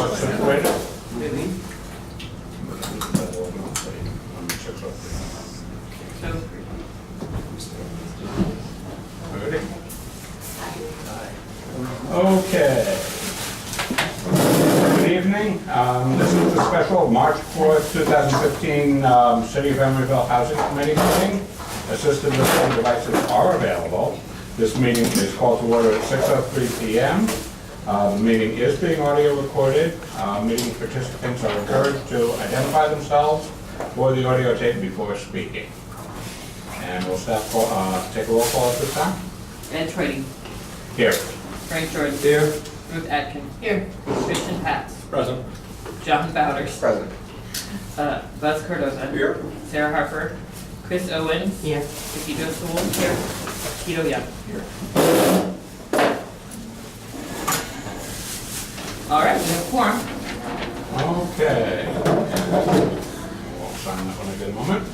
what's situated? Ready? Okay. Good evening. This is the special March 4th, 2015 City of Emeryville Housing Committee meeting. Assisted listening devices are available. This meeting is called to order at 6:03 p.m. The meeting is being audio recorded. Meeting participants are encouraged to identify themselves for the audio tape before speaking. And we'll take a roll call at this time. Ed Trading. Here. Frank Jordan. Here. Ruth Atkin. Here. Christian Patz. Present. John Bowders. Present. Buzz Cardoza. Here. Sarah Harper. Chris Owen. Here. Vicki Sewell. Here. Tito Young. Here. All right, we have a quorum. Okay. We'll sign that when I get a moment.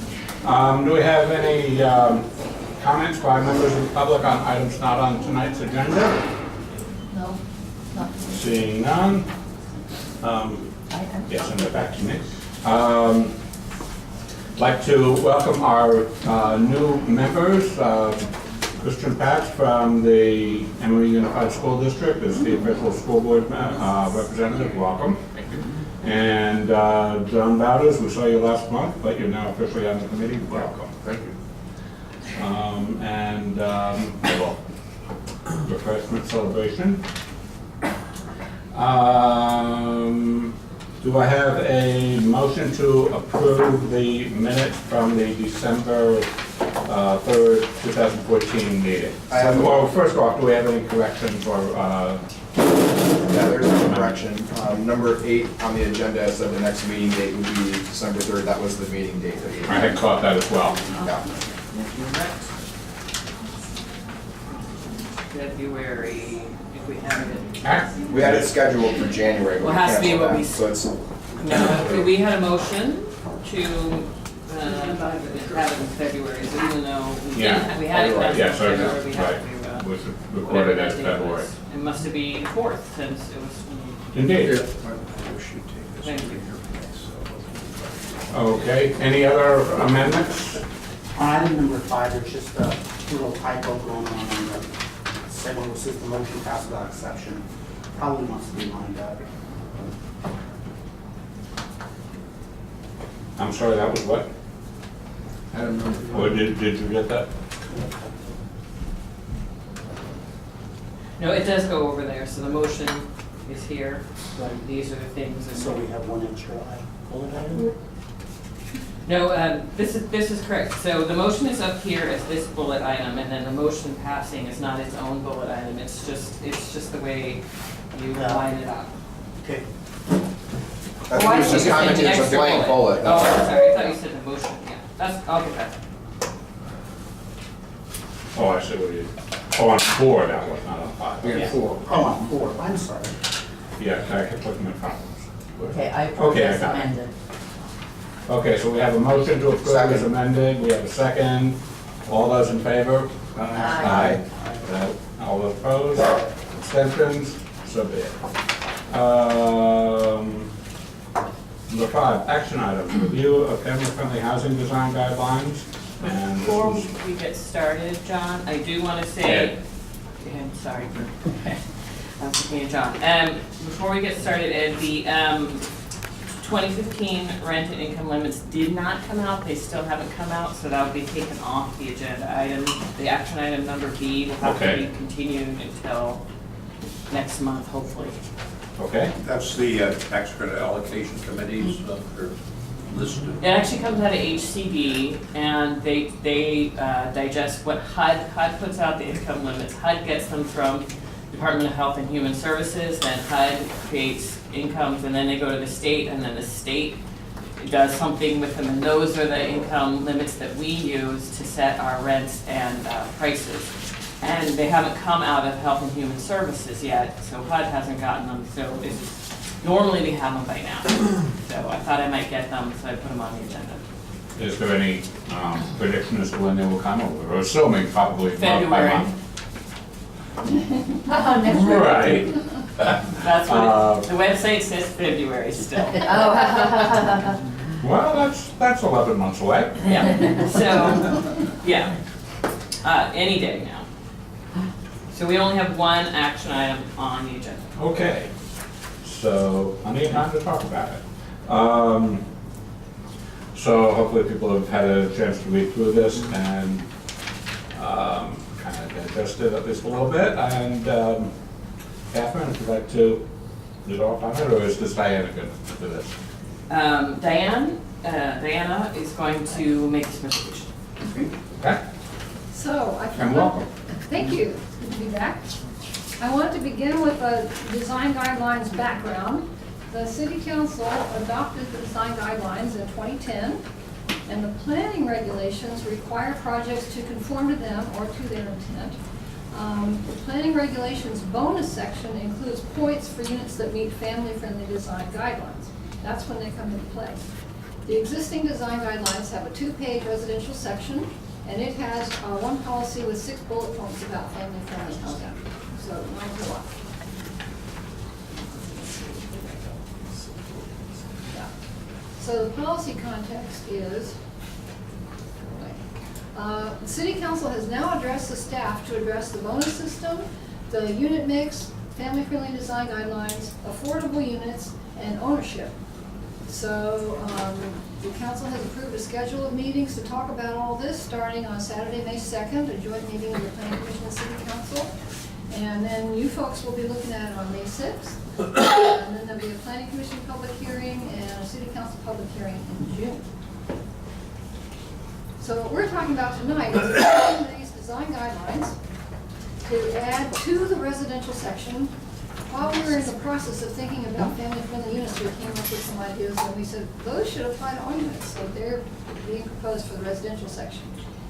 Do we have any comments by members of the public on items not on tonight's agenda? No, not. Seeing none. Yes, and they're back to me. Like to welcome our new members. Christian Patz from the Emeryville Unified School District is the official school board representative. Welcome. Thank you. And John Bowders, we saw you last month, but you're now officially on the committee. Welcome. Thank you. Refreshment celebration. Do I have a motion to approve the minutes from the December 3rd, 2014 meeting? Well, first off, do we have any corrections or? Yeah, there's no correction. Number 8 on the agenda said the next meeting date would be December 3rd. That was the meeting date. I had caught that as well. Yeah. February, if we have it. We had it scheduled for January, but Well, we it has to be canceled what that. we- So it's, No, we had a motion to have it in February, so even though we Yeah. didn't, we had it done in Yes, I know, February, we have right. to, Was whatever recorded that as date February. was. It must have been 4th, since it was, Indeed. thank you. Okay, any other amendments? On item number 5, there's just a little typo going on the segment which says the motion passed without exception. Probably wants to be lined up. I'm sorry, that was what? Item number Or did you get that? No, it does go over there, so the motion is here, but these are the things. and- So we have one extra bullet item. No, this is correct. So the motion is up here as this bullet item, and then the motion passing is not its own bullet item. It's just the way you line it up. Okay. That's Oh, I what was see. just You're saying commenting, an it's a extra blank bullet. Oh, I'm sorry, I thought you said the motion, yeah. I'll get that. Oh, I see what you, oh, on 4 that was, not on 5. We Yeah. had 4. Oh, on 4, I'm sorry. Yeah, I kept looking at problems. Okay, I approve Okay, I as got it. amended. Okay, so we have a motion to approve as Second. amended, we have a second. All those in favor? Aye. All those opposed? Abstentions? So be it. Number 5, action items, review of family-friendly housing design guidelines. And this Before was, we get started, John, I do want to say, I'm sorry, I'm looking at John. Before we get started, Ed, the 2015 rent and income limits did not come out. They still haven't come out, so that will be taken off the agenda item. The action item number B will have to Okay. be continued until next month, hopefully. okay, That's the tax credit allocation committees that are listed. It actually comes out of HCD, and they digest what HUD puts out, the income limits. HUD gets them from Department of Health and Human Services, then HUD creates incomes, and then they go to the state, and then the state does something with them, and those are the income limits that we use to set our rents and prices. And they haven't come out of Health and Human Services yet, so HUD hasn't gotten them, so normally we have them by now. So I thought I might get them, so I put them on the agenda. is there any prediction as to when they will come? We're assuming probably month by February. month. Next week. Right. That's what, the website says February still. Oh. Well, that's 11 months away. Yeah, so, yeah, any day now. So we only have one action item on the agenda. Okay, so plenty of time to talk about it. So hopefully people have had a chance to read through this and kind of digest it at least a little bit. And Catherine, if you'd like to lead off on it, or is this Diana good for this? Diana is going to make this presentation. Okay, So, I and welcome. Thank you. Good to be back. I want to begin with a design guidelines background. The City Council adopted the design guidelines in 2010, and the planning regulations require projects to conform to them or to their intent. The planning regulations bonus section includes points for units that meet family-friendly design guidelines. That's when they come into play. The existing design guidelines have a 2-page residential section, and it has one policy with 6 bullet points about family-friendly housing. So, not a whole lot. Yeah. So the policy context is, the City Council has now addressed the staff to address the bonus system, the unit mix, family-friendly design guidelines, affordable units, and ownership. So the council has approved a schedule of meetings to talk about all this, starting on Saturday, May 2nd, a joint meeting of the Planning Commission and City Council. And then you folks will be looking at it on May 6th. And then there'll be a Planning Commission public hearing and a City Council public hearing in June. So what we're talking about tonight is adopting these design guidelines to add to the residential section. While we were in the process of thinking about family-friendly units, we came up with some ideas, and we said those should apply to all units. So they're being proposed for the residential section,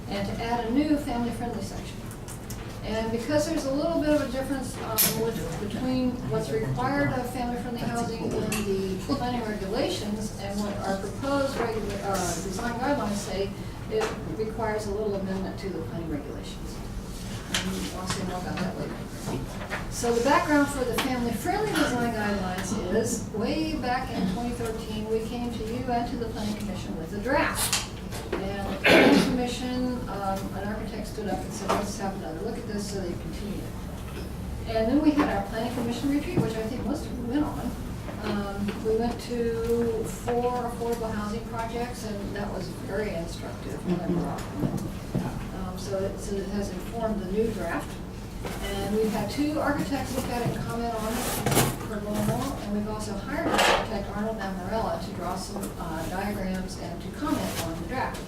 and to add a new family-friendly section. And because there's a little bit of a difference between what's required of family-friendly housing in the planning regulations and what our proposed design guidelines say, it requires a little amendment to the planning regulations. And I'll say more about that later. So the background for the family-friendly design guidelines is, way back in 2013, we came to you and to the Planning Commission with a draft. And the Planning Commission, an architect stood up and said, let's have another look at this, so they continued it. And then we had our Planning Commission retreat, which I think most of you went on. We went to 4 affordable housing projects, and that was very instructive. So it has informed the new draft. And we've had 2 architects look at it and comment on it for a little more, and we've also hired architect Arnold Amarella to draw some diagrams and to comment on the draft.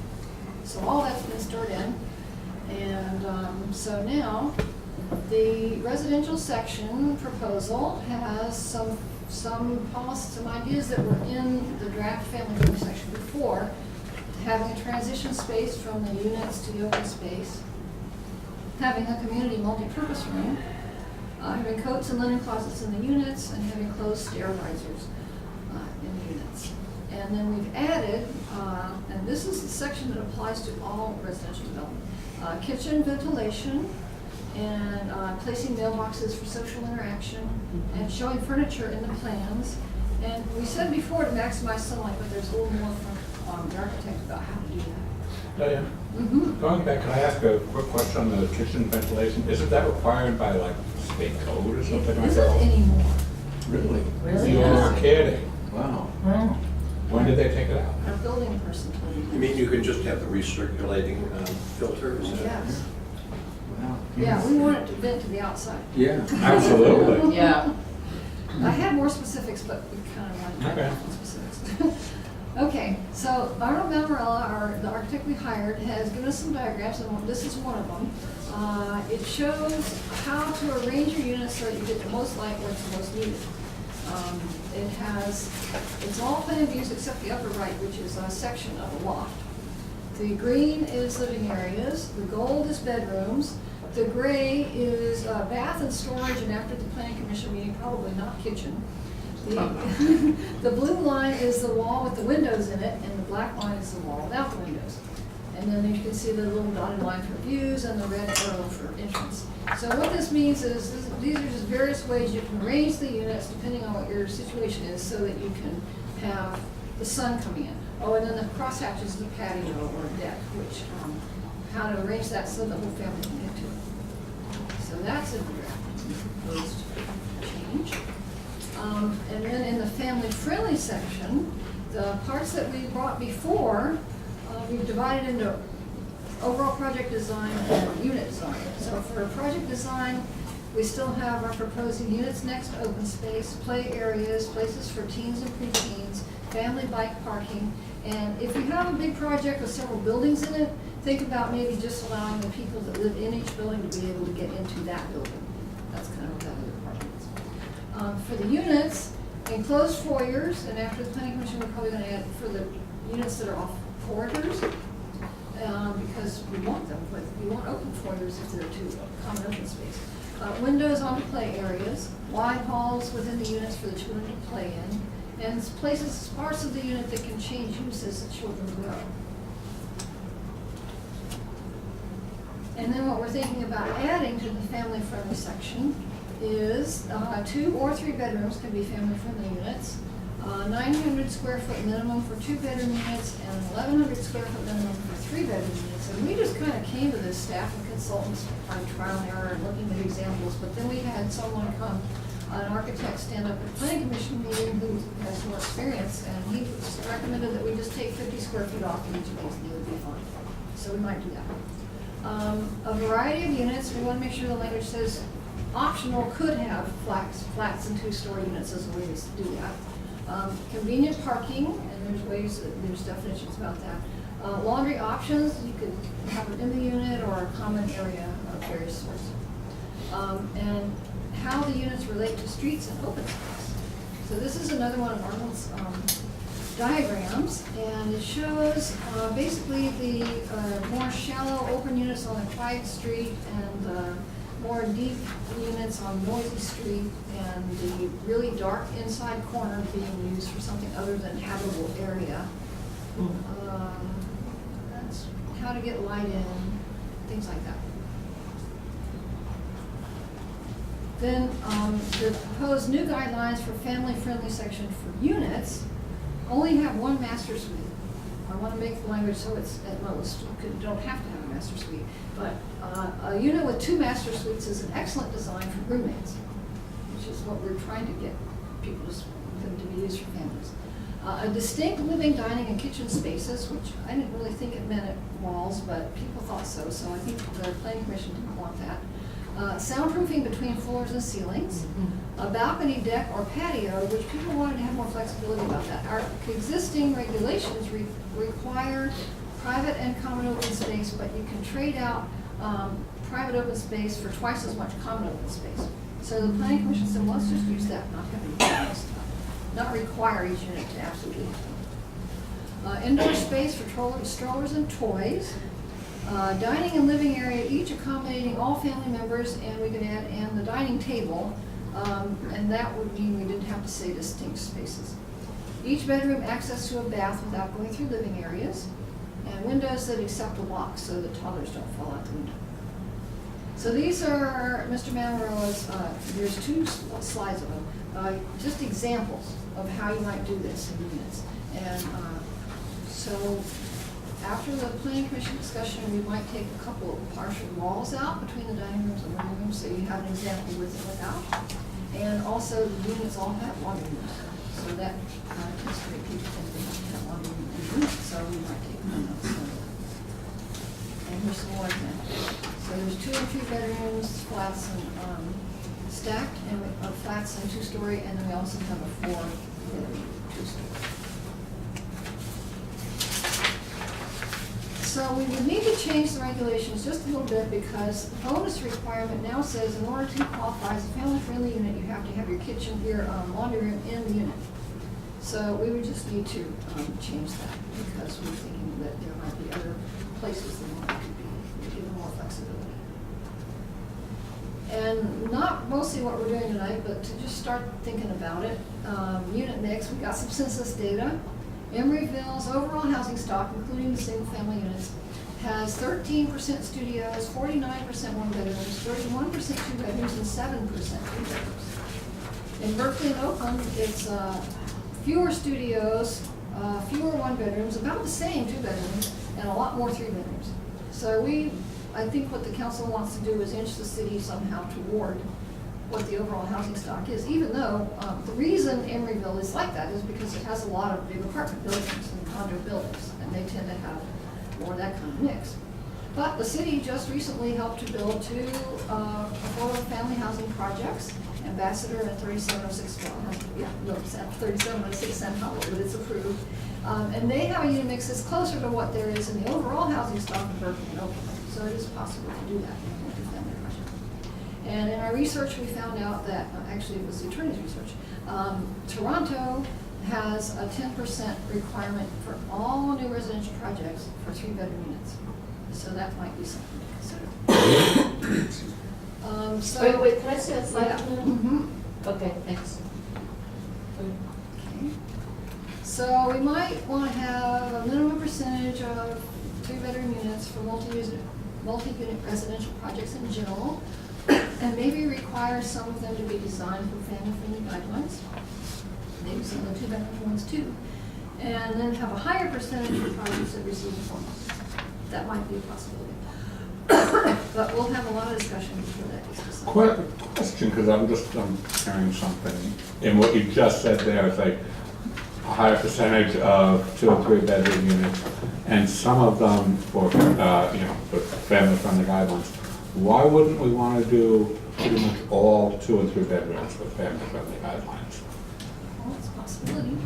So all that's been stored in, and so now the residential section proposal has some policies, some ideas that were in the draft family section before, having a transition space from the units to the open space, having a community multi-purpose room, having coats and linen closets in the units, and having closed sterilizers in the units. And then we've added, and this is the section that applies to all residential development, kitchen ventilation, and placing mailboxes for social interaction, and showing furniture in the plans. And we said before to maximize sunlight, but there's a little more from the architect about how to do that. Diana, going back, can I ask a quick question on the kitchen ventilation? Isn't that required by like state code or something like Isn't that? anymore. Really? Really? You're kidding. Wow. When did they take it out? Our building person told me. You mean you could just have the recirculating filters? Yes. Wow. Yeah, we want it to vent to the outside. Yeah. Absolutely. Yeah. I had more specifics, but we kind of wanted to Okay. have specifics. Okay, so Arnold Mamarella, the architect we hired, has given us some diagrams, and this is one of them. It shows how to arrange your units so that you get the most light where it's the most needed. It's all plan views except the upper right, which is a section of a loft. The green is living areas, the gold is bedrooms, the gray is bath and storage, and after the planning commission meeting, probably not kitchen. The blue line is the wall with the windows in it, and the black line is the wall without the windows. And then you can see the little dotted line for views and the red arrow for entrance. So what this means is, these are just various ways you can arrange the units depending on what your situation is so that you can have the sun coming in. Oh, and then the crosshatch is the patio or deck, which, how to arrange that so the whole family can get to it. So that's a proposed change. And then in the family-friendly section, the parts that we brought before, we've divided into overall project design and unit design. So for project design, we still have our proposing units next to open space, play areas, places for teens and preteens, family bike parking. And if you have a big project with several buildings in it, think about maybe just allowing the people that live in each building to be able to get into that building. That's kind of what that other part is. For the units, enclosed foyers, and after the planning commission, we're probably gonna add for the units that are off corridors, because we want them, but we want open foyers if they're to common open space. Windows on play areas, wide halls within the units for the children to play in, and places, parts of the unit that can change use as the children grow. And then what we're thinking about adding to the family-friendly section is 2 or 3 bedrooms can be family-friendly units, 900 square foot minimum for 2-bedroom units, and 1,100 square foot minimum for 3-bedroom units. And we just kind of came to this, staff and consultants, by trial and error and looking at examples, but then we had someone come, an architect, stand up at a planning commission meeting who has more experience, and he recommended that we just take 50 square feet off of each of these, and it would be fine. So we might do that. A variety of units, we want to make sure the language says optional could have flats and 2-story units as a way to do that. Convenient parking, and there's definitions about that. Laundry options, you could have it in the unit or a common area of various sorts. And how the units relate to streets and open space. So this is another one of Arnold's diagrams, and it shows basically the more shallow open units on a quiet street and the more deep units on noisy street, and the really dark inside corner being used for something other than habitable area. That's how to get light in, things like that. Then the proposed new guidelines for family-friendly section for units only have 1 master suite. I want to make the language so it's at most, you don't have to have a master suite, but a unit with 2 master suites is an excellent design for roommates, which is what we're trying to get people them to be used for families. A distinct living, dining, and kitchen spaces, which I didn't really think it meant at walls, but people thought so, so I think the planning commission didn't want that. Soundproofing between floors and ceilings, a balcony, deck, or patio, which people wanted to have more flexibility about that. Our existing regulations require private and common open space, but you can trade out private open space for twice as much common open space. So the planning commission said, well, let's just use that, not have any stuff, not require each unit to absolutely have them. Indoor space for strollers and toys. Dining and living area, each accommodating all family members, and we can add and the dining table, and that would mean we didn't have to say distinct spaces. Each bedroom access to a bath without going through living areas, and windows that accept a lock so that toddlers don't fall out the window. So these are Mr. Mamaroa's, there's 2 slides of them, just examples of how you might do this in units. And so after the planning commission discussion, we might take a couple of partial walls out between the dining rooms and living rooms, so you have an example with and without. And also, the units all have laundry rooms, so that tends to make people think they have to have laundry room in the unit, so we might take them out. And here's some more examples. So there's 2 and 3 bedrooms, flats and stacked, and flats and 2-story, and then we also have a 4-bedroom 2-story. So we would need to change the regulations just a little bit, because the bonus requirement now says in order to qualify as a family-friendly unit, you have to have your kitchen, your laundry room in the unit. So we would just need to change that, because we're thinking that there might be other places that want to be given more flexibility. And not mostly what we're doing tonight, but to just start thinking about it. Unit mix, we got some census data. Emeryville's overall housing stock, including the single-family units, has 13% studios, 49% one bedrooms, 31% two bedrooms, and 7% three bedrooms. In Berkeley and Oakland, it's fewer studios, fewer one bedrooms, about the same two bedrooms, and a lot more three bedrooms. So I think what the council wants to do is inch the city somehow toward what the overall housing stock is, even though the reason Emeryville is like that is because it has a lot of big apartment buildings and condo buildings, and they tend to have more of that kind of mix. But the city just recently helped to build two affordable family housing projects, Ambassador and 3706, yeah, no, 3706 San Pablo, but it's approved. And they have a unit mix that's closer to what there is in the overall housing stock in Berkeley and Oakland. So it is possible to do that in a multi-family project. And in our research, we found out that, actually it was the attorney's research, Toronto has a 10% requirement for all new residential projects for 3-bedroom units. So that might be something to consider. Wait, can I see that slide? Yeah. Mhm. Okay, thanks. Okay. So we might want to have a minimum percentage of 3-bedroom units for multi-unit residential projects in general, and maybe require some of them to be designed for family-friendly guidelines, maybe some of the 2-bedroom ones too, and then have a higher percentage of projects that receive performance. That might be a possibility. But we'll have a lot of discussion before that gets decided. Question, because I'm hearing something in what you just said there. It's like a higher percentage of 2 and 3 bedroom units, and some of them for for family-friendly guidelines. Why wouldn't we want to do pretty much all 2 and 3 bedrooms with family-friendly guidelines? Well, it's a possibility.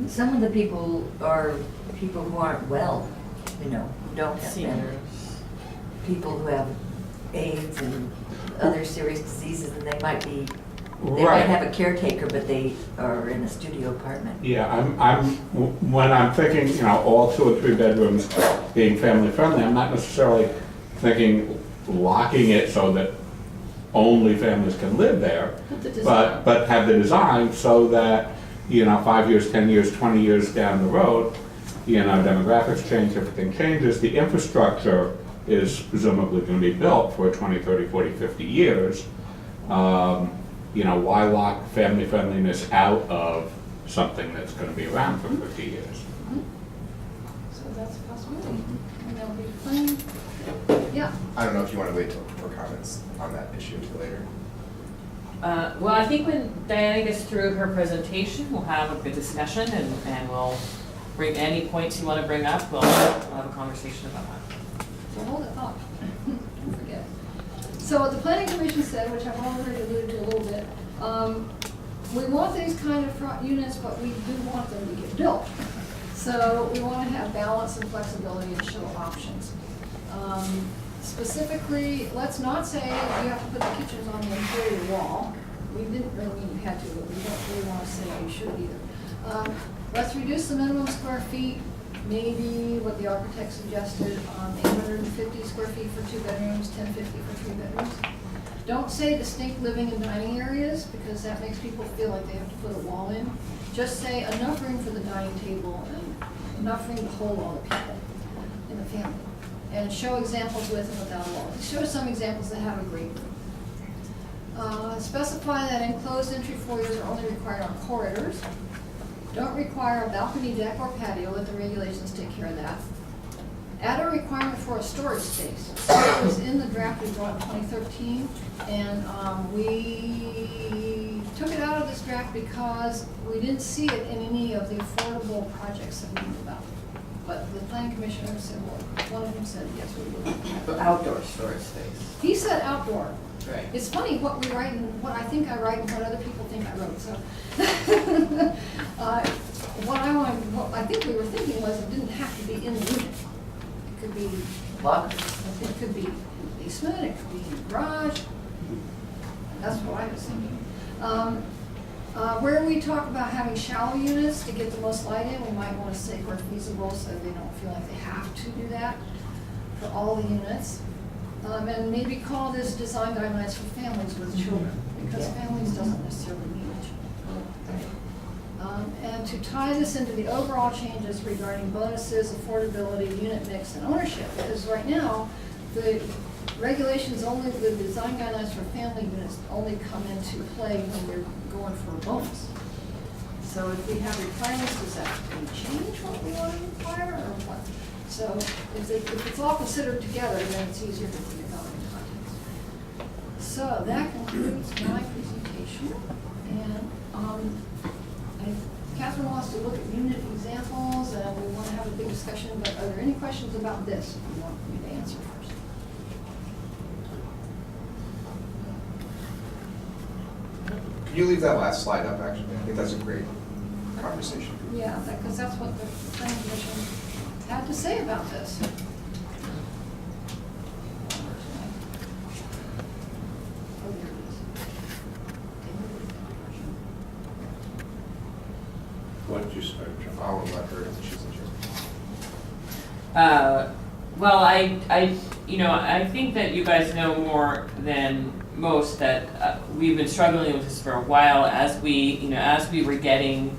Some of the people are people who aren't well, who don't have Seniors. people who have AIDS and other serious diseases, and they might Right. might have a caretaker, but they are in a studio apartment. Yeah, when I'm thinking, all 2 and 3 bedrooms being family-friendly, I'm not necessarily thinking locking it so that only families can live there, But the design. but have the design so that, 5 years, 10 years, 20 years down the road, demographics change, everything changes, the infrastructure is presumably going to be built for 20, 30, 40, 50 years. Why lock family friendliness out of something that's going to be around for 50 years? So that's a possibility. And there'll be plenty. Yeah. I don't know if you want to wait for comments on that issue until later. Well, I think when Diana gets through her presentation, we'll have a good discussion and we'll bring any points you want to bring up. We'll have a conversation about that. So hold it up. Don't forget. So what the planning commission said, which I've already alluded to a little bit, we want these kind of front units, but we do want them to get built. So we want to have balance and flexibility and show options. Specifically, let's not say you have to put the kitchens on the interior wall. We didn't really mean you had to, but we don't really want to say you should either. Let's reduce the minimum square feet, maybe what the architect suggested, 850 square feet for 2 bedrooms, 1050 for 3 bedrooms. Don't say distinct living and dining areas, because that makes people feel like they have to put a wall in. Just say enough room for the dining table and enough room to hold all the people in the family. And show examples with and without a wall. Show some examples that have a great room. Specify that enclosed entry foyers are only required on corridors. Don't require a balcony deck or patio, let the regulations take care of that. Add a requirement for a storage space. It was in the draft we brought in 2013, and we took it out of this draft because we didn't see it in any of the affordable projects that we knew about. But the planning commissioner said, well, one of them said, yes, we would. Outdoor storage space. He said outdoor. Right. It's funny what we write and what I think I write and what other people think I wrote, so. What I think we were thinking was it didn't have to be in the unit. It could be, it could be in the basement, it could be in the garage. That's what I was thinking. Where we talk about having shallow units to get the most light in, we might want to say where feasible so they don't feel like they have to do that for all the units. And maybe call this design guidelines for families with children, because families doesn't necessarily mean children. And to tie this into the overall changes regarding bonuses, affordability, unit mix, and ownership, because right now, the regulations only, the design guidelines for family units only come into play when you're going for a bonus. So if we have requirements, does that change what we want to require, or what? So if it's all considered together, then it's easier to think about in context. So that concludes my presentation, and Catherine wants to look at unit examples, and we want to have a big discussion, but are there any questions about this you want me to answer first? Can you leave that last slide up, actually? I think that's a great conversation. Yeah, because that's what the planning commission had to say about this. Oh, there it is. Why don't you start, John? I will let her, she's the chair. Well, I think that you guys know more than most that we've been struggling with this for a while as we were getting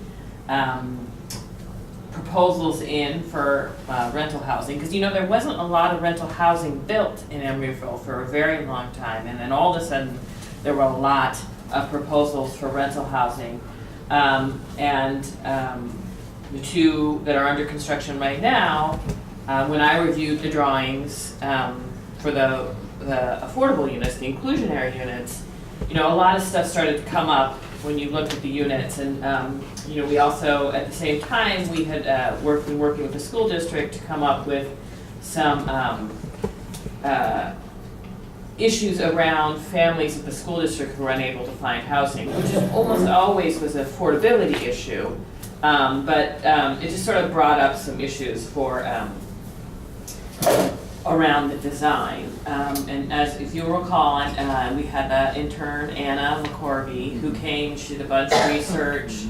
proposals in for rental housing, because there wasn't a lot of rental housing built in Emeryville for a very long time, and then all of a sudden there were a lot of proposals for rental housing, and the two that are under construction right now, when I reviewed the drawings for the affordable units, the inclusionary units, a lot of stuff started to come up when you looked at the units, and we also, at the same time, we had been working with the school district to come up with some issues around families at the school district who were unable to find housing, which is almost always was an affordability issue, but it just sort of brought up some issues for around the design. And as if you'll recall, we had the intern, Anna McCorvey, who came, she did a bunch of research,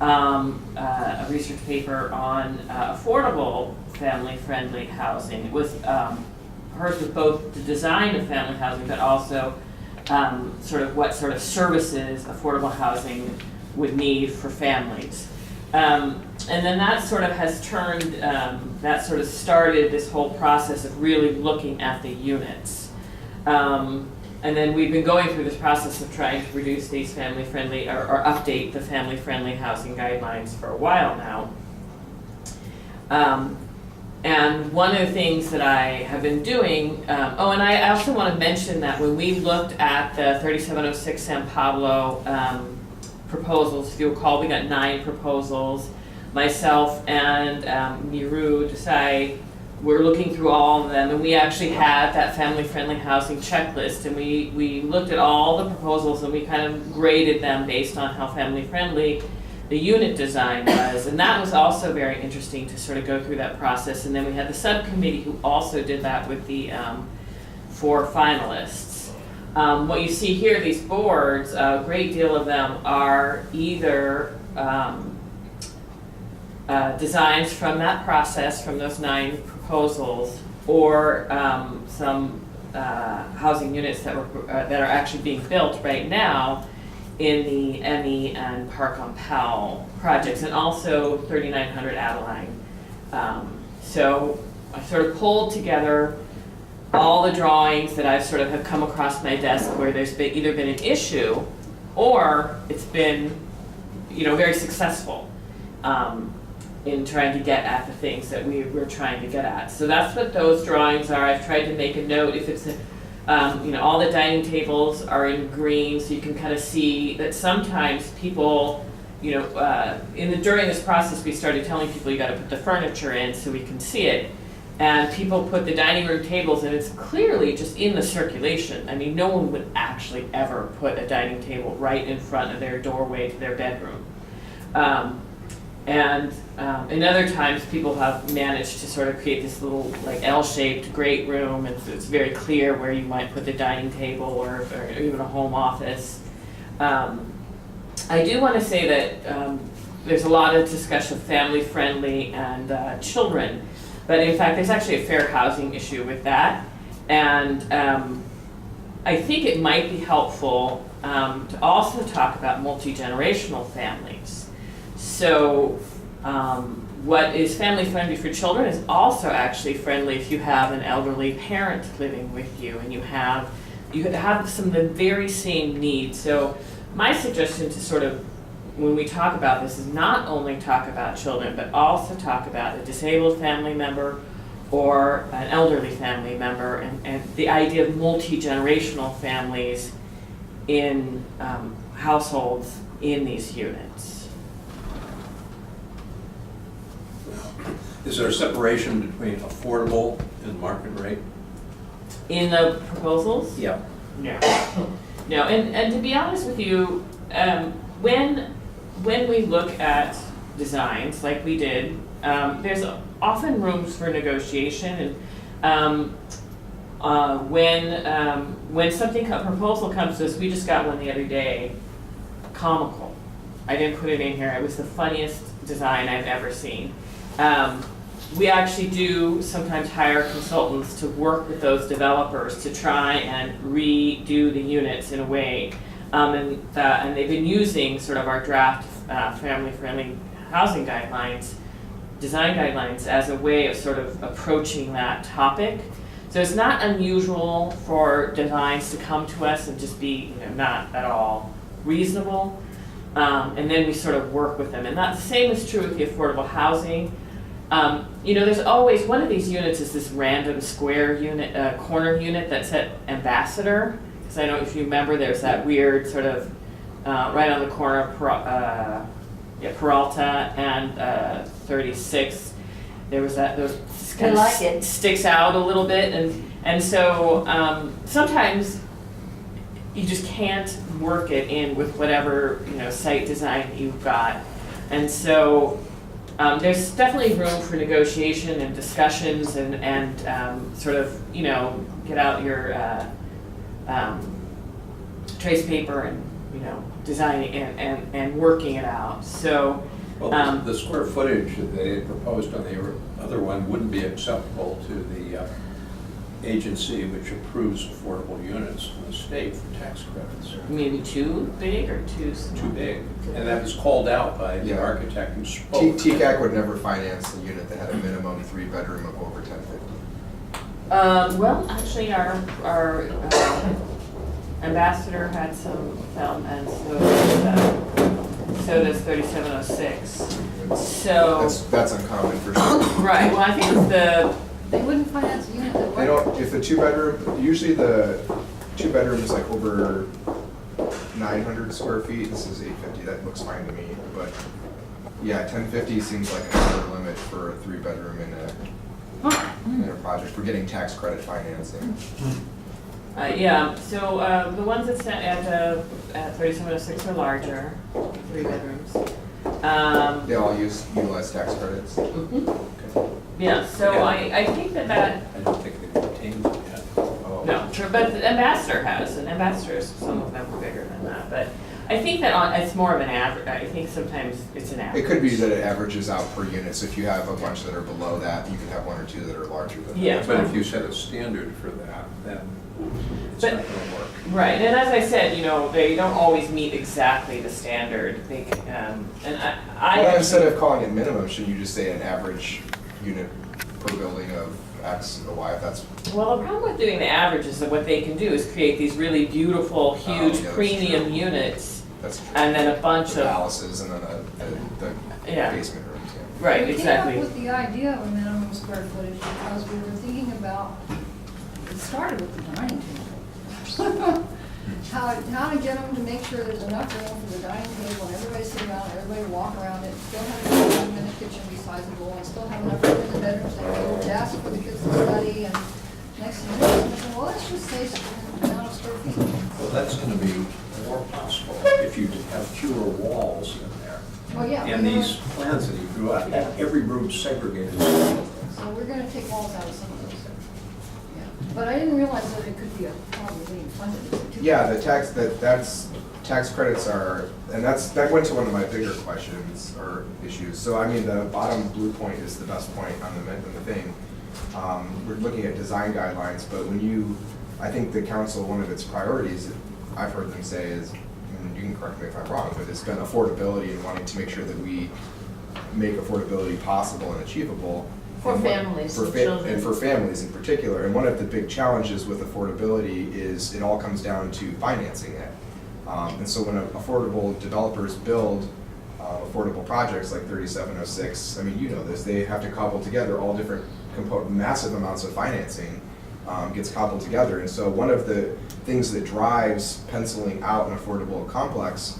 a research paper on affordable family-friendly housing. It was hers with both the design of family housing, but also sort of what sort of services affordable housing would need for families. And then that sort of has turned, that sort of started this whole process of really looking at the units. And then we've been going through this process of trying to reduce these family-friendly, or update the family-friendly housing guidelines for a while now. And one of the things that I have been doing, and I also want to mention that when we looked at the 3706 San Pablo proposals, if you recall, we got 9 proposals. Myself and Miru Desai were looking through all of them, and we actually had that family-friendly housing checklist, and we looked at all the proposals and we kind of graded them based on how family-friendly the unit design was, and that was also very interesting to sort of go through that process. And then we had the subcommittee who also did that with the 4 finalists. What you see here, these boards, a great deal of them are either designs from that process, from those 9 proposals, or some housing units that are actually being built right now in the Emmy and Park on Powell projects, and also 3900 Adeline. So I sort of pulled together all the drawings that I've sort of have come across my desk where there's been either been an issue or it's been, very successful in trying to get at the things that we're trying to get at. So that's what those drawings are. I've tried to make a note if it's all the dining tables are in green, so you can kind of see that sometimes people, during this process, we started telling people you got to put the furniture in so we can see it. And people put the dining room tables, and it's clearly just in the circulation. I mean, no one would actually ever put a dining table right in front of their doorway to their bedroom. And in other times, people have managed to sort of create this little L-shaped great room, and it's very clear where you might put the dining table or even a home office. I do want to say that there's a lot of discussion of family-friendly and children, but in fact, there's actually a fair housing issue with that. And I think it might be helpful to also talk about multi-generational families. So what is family friendly for children is also actually friendly if you have an elderly parent living with you and you have some of the very same needs. So my suggestion to sort of, when we talk about this, is not only talk about children, but also talk about a disabled family member or an elderly family member, and the idea of multi-generational families in households in these units. Is there a separation between affordable and market rate? In the proposals? Yeah. No. No, and to be honest with you, when we look at designs like we did, there's often rooms for negotiation, and when a proposal comes to us, we just got one the other day, comical. I didn't put it in here. It was the funniest design I've ever seen. We actually do sometimes hire consultants to work with those developers to try and redo the units in a way. And they've been using sort of our draft family-friendly housing guidelines, design guidelines, as a way of sort of approaching that topic. So it's not unusual for designs to come to us and just be, not at all reasonable. And then we sort of work with them. And the same is true with the affordable housing. There's always, one of these units is this random square unit, corner unit that's at Ambassador. Because I don't know if you remember, there's that weird sort of, right on the corner of Peralta and 36. There was that, those kind I like it. Sticks out a little bit. And so sometimes you just can't work it in with whatever, site design you've got. And so there's definitely room for negotiation and discussions and sort of, get out your trace paper and, designing and working it out. So, Well, the square footage that they had proposed on the other one wouldn't be acceptable to the agency which approves affordable units in the state for tax credits. maybe too big or too small? Too big. And that was called out by the Yeah. architect who spoke. TCAC would never finance a unit that had a minimum 3-bedroom of over 1050. Well, actually, our ambassador had some film, and so does 3706. So, That's uncommon for sure. right, well, I think it's They wouldn't finance a unit that. They don't, if the 2-bedroom, usually the 2-bedroom is like over 900 square feet, this is 850, that looks fine to me, but yeah, 1050 seems like an upper limit for a 3-bedroom in a project, for getting tax credit financing. yeah, so the ones that at 3706 are larger, 3 bedrooms. They all utilize tax credits. Yeah, so Yeah. I think that, I don't think they've obtained it yet. Oh. no, sure, but the ambassador has, and ambassadors, some of them are bigger than that, but I think that it's more of an average, I think sometimes it's an average. It could be that it averages out per unit, so if you have a bunch that are below that, you can have 1 or 2 that are larger than that. Yeah. But if you set a standard for that, then it's But- not going to work. Right, and as I said, they don't always meet exactly the standard, they, and I Well, instead actually, of calling it minimum, shouldn't you just say an average unit per building of X or Y, if that's, well, the problem with doing the average is that what they can do is create these really beautiful, huge yeah, that's premium true. units, that's true. and then a bunch The of, palaces and then the Yeah. basement rooms, yeah. right, We exactly. came up with the idea of a minimum square footage because we were thinking about, it started with the dining table. How to get them to make sure there's enough room for the dining table and everybody sit around, everybody walk around it, still have enough room in the kitchen be sizable, and still have enough room in the bedrooms, like a little desk for the kids to study, and next thing you know, I said, well, let's just say the amount of square feet. Well, that's going to be more possible if you have fewer walls in there. Oh, yeah. And these plans that you drew out, have every room segregated. So we're gonna take walls out of some of those. Yeah. But I didn't realize that it could be a problem being funded. Yeah, that's tax credits are, and that went to one of my bigger questions or issues. So I mean, the bottom blue point is the best point on the thing. We're looking at design guidelines, but I think the council, one of its priorities, I've heard them say is, and you can correct me if I'm wrong, but it's been affordability and wanting to make sure that we make affordability possible and achievable. For And families for and children. And for families in particular. And one of the big challenges with affordability is it all comes down to financing it. And so when affordable developers build affordable projects like 3706, I mean, you know this, they have to cobble together all different massive amounts of financing gets cobbled together. And so one of the things that drives penciling out an affordable complex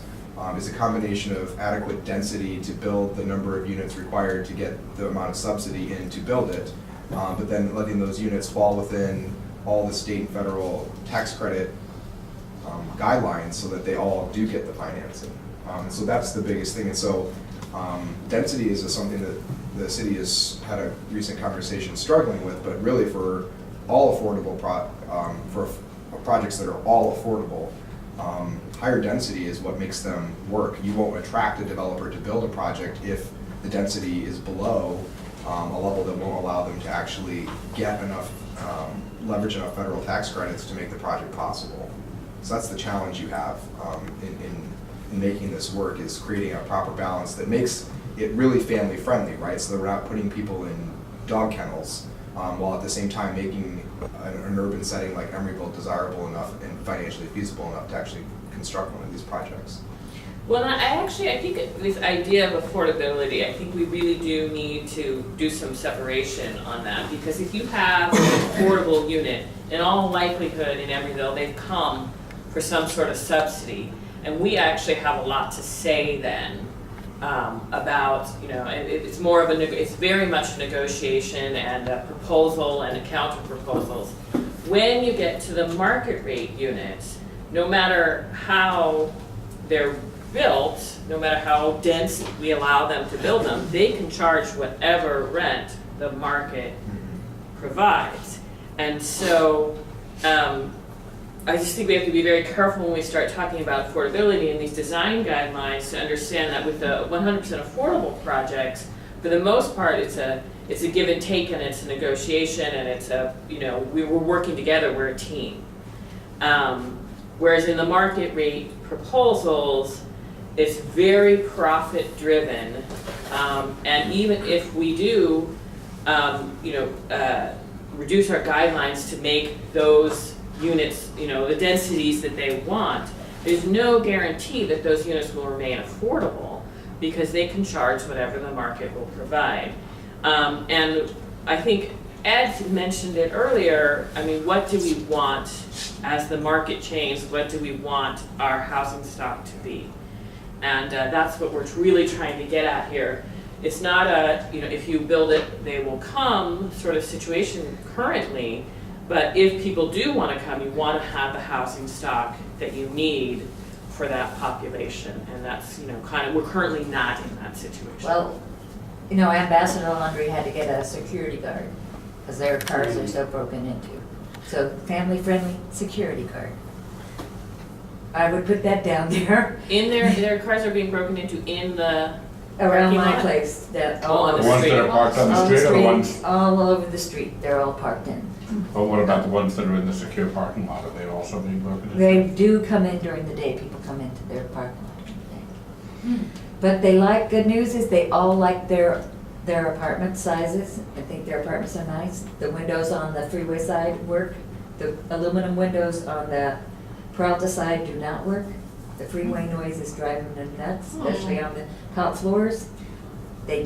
is a combination of adequate density to build the number of units required to get the amount of subsidy in to build it, but then letting those units fall within all the state and federal tax credit guidelines so that they all do get the financing. So that's the biggest thing. And so density is something that the city has had a recent conversation struggling with, but really for all affordable projects that are all affordable, higher density is what makes them work. You won't attract a developer to build a project if the density is below a level that won't allow them to actually get enough, leverage enough federal tax credits to make the project possible. So that's the challenge you have in making this work, is creating a proper balance that makes it really family friendly, right? So that we're not putting people in dog kennels, while at the same time making an urban setting like Emeryville desirable enough and financially feasible enough to actually construct one of these projects. Well, I think this idea of affordability, I think we really do need to do some separation on that, because if you have an affordable unit, in all likelihood in Emeryville, they've come for some sort of subsidy, and we actually have a lot to say then about, you know, it's more of it's very much a negotiation and a proposal and a counter proposals. When you get to the market rate units, no matter how they're built, no matter how dense we allow them to build them, they can charge whatever rent the market provides. And so I just think we have to be very careful when we start talking about affordability in these design guidelines to understand that with the 100% affordable projects, for the most part, it's a give and take, and it's a negotiation, and it's a, you know, we're working together, we're a team. Whereas in the market rate proposals, it's very profit driven, and even if we do, reduce our guidelines to make those units, you know, the densities that they want, there's no guarantee that those units will remain affordable, because they can charge whatever the market will provide. And I think Ed mentioned it earlier. I mean, what do we want as the market changes? What do we want our housing stock to be? And that's what we're really trying to get at here. It's not a, you know, if you build it, they will come sort of situation currently, but if people do want to come, you want to have the housing stock that you need for that population. And that's, you know, kind of, we're currently not in that situation. Well, you know, Ambassador Laundry had to get a security guard because their cars are so broken into. So family-friendly security guard. I would put that down there. In their cars are being broken into in the Around parking my lot? place, that Oh, on The the ones that street. are parked on all the street, or the ones, streets, all over the street, they're all parked in. but what about the ones that are in the secure parking lot? Are they also being broken into? They do come in during the day, people come into their parking lot during the day. But they like, good news is they all like their apartment sizes. I think their apartments are nice. The windows on the freeway side work. The aluminum windows on the Peralta side do not work. The freeway noise is driving them nuts, especially on the top floors. They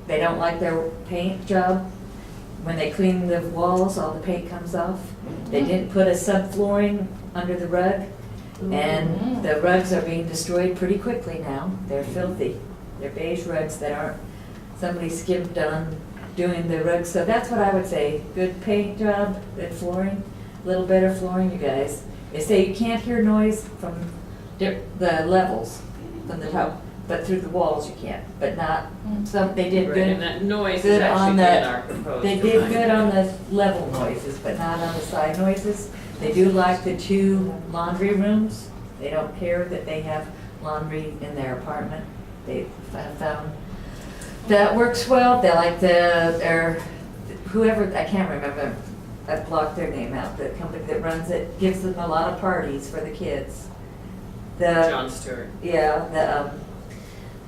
don't like their paint job. When they clean the walls, all the paint comes off. They didn't put a subflooring under the rug, and the rugs are being destroyed pretty quickly now. They're filthy. They're beige rugs that aren't, somebody skimped on doing the rugs. So that's what I would say. Good paint job, good flooring, a little better flooring, you guys. They say you can't hear noise from the levels, from the top, but through the walls you can, but not, some, they did Right, good. and that noise is good on actually the- in our proposed. They did good on the level noises, but not on the side noises. They do like the 2 laundry rooms. They don't care that they have laundry in their apartment. They found that works well. They like whoever, I can't remember, I blocked their name out, the company that runs it, gives them a lot of parties for the kids. The, John Stewart. yeah,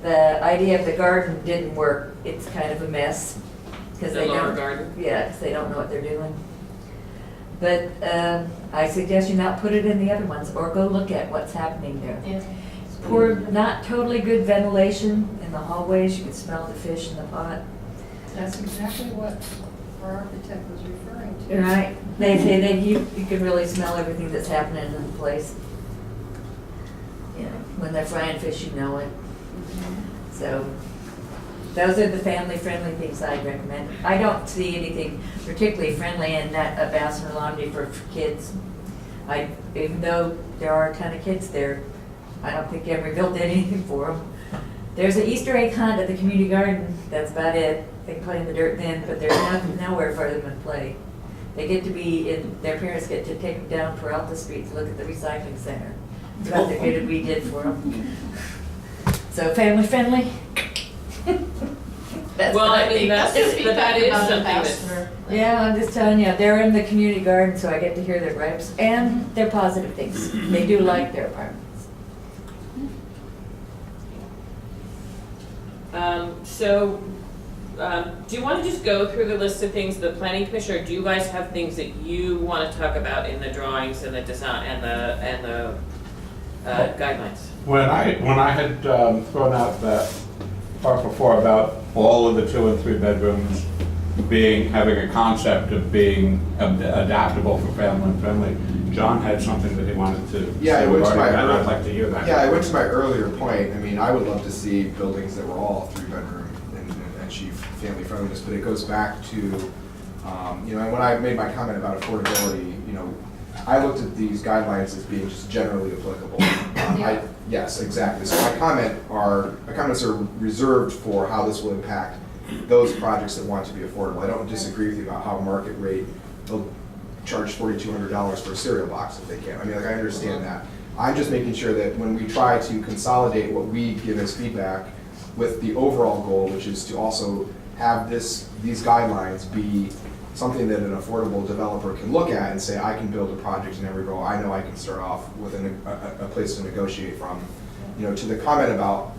the idea of the garden didn't work. It's kind of a mess. 'Cause The they lower don't. garden? Yeah, 'cause they don't know what they're doing. But I suggest you not put it in the other ones, or go look at what's happening there. Yeah. Poor, not totally good ventilation in the hallways, you can smell the fish in the pot. That's exactly what our architect was referring to. Right, they say that you can really smell everything that's happening in the place. You know, when they're frying fish, you know it. So, those are the family-friendly things I'd recommend. I don't see anything particularly friendly in that Bassmer Laundry for kids. Even though there are a ton of kids there, I don't think Emeryville did anything for them. There's an Easter egg hunt at the community garden, that's about it. They play in the dirt then, but there's nowhere for them to play. They get to their parents get to take them down Peralta Street to look at the recycling center. It's about the good we did for them. So family-friendly? That's Well, what I mean, think. that's, Just but that is feedback about something that's, Ambassador. Yeah, I'm just telling you, they're in the community garden, so I get to hear their gripes and their positive things. They do like their apartments. do you want to just go through the list of things, the planning commission, or do you guys have things that you want to talk about in the drawings and the design and the guidelines? When I had thrown out that part before about all of the 2 and 3 bedrooms having a concept of being adaptable for family and friendly, John had something that he wanted to Yeah, say it went to regarding my that. I'd like to hear that. Yeah, I went to my earlier point. I mean, I would love to see buildings that were all 3-bedroom and achieve family friendliness, but it goes back to, and when I made my comment about affordability, I looked at these guidelines as being just generally applicable. Yes, exactly. So my comments are reserved for how this will impact those projects that want to be affordable. I don't disagree with you about how market rate, they'll charge $4,200 for a cereal box if they can. I mean, I understand that. I'm just making sure that when we try to consolidate what we give as feedback with the overall goal, which is to also have these guidelines be something that an affordable developer can look at and say, I can build a project in Emeryville. I know I can start off with a place to negotiate from. To the comment about,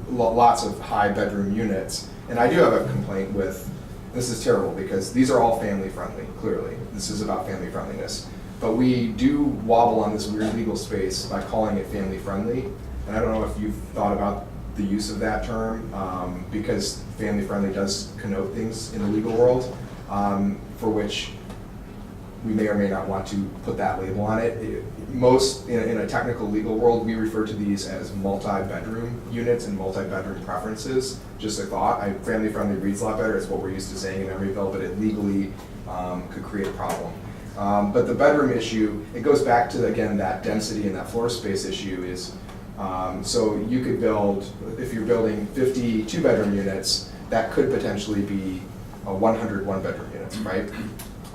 lots of high bedroom units, and I do have a complaint with, this is terrible because these are all family friendly, clearly. This is about family friendliness. But we do wobble on this weird legal space by calling it family friendly. And I don't know if you've thought about the use of that term, because family friendly does connote things in the legal world, for which we may or may not want to put that label on it. In a technical legal world, we refer to these as multi-bedroom units and multi-bedroom preferences. Just a thought, family friendly reads a lot better, it's what we're used to saying in Emeryville, but it legally could create a problem. But the bedroom issue, it goes back to, again, that density and that floor space issue is, so you could build, if you're building 50 2-bedroom units, that could potentially be 100 1-bedroom units, right?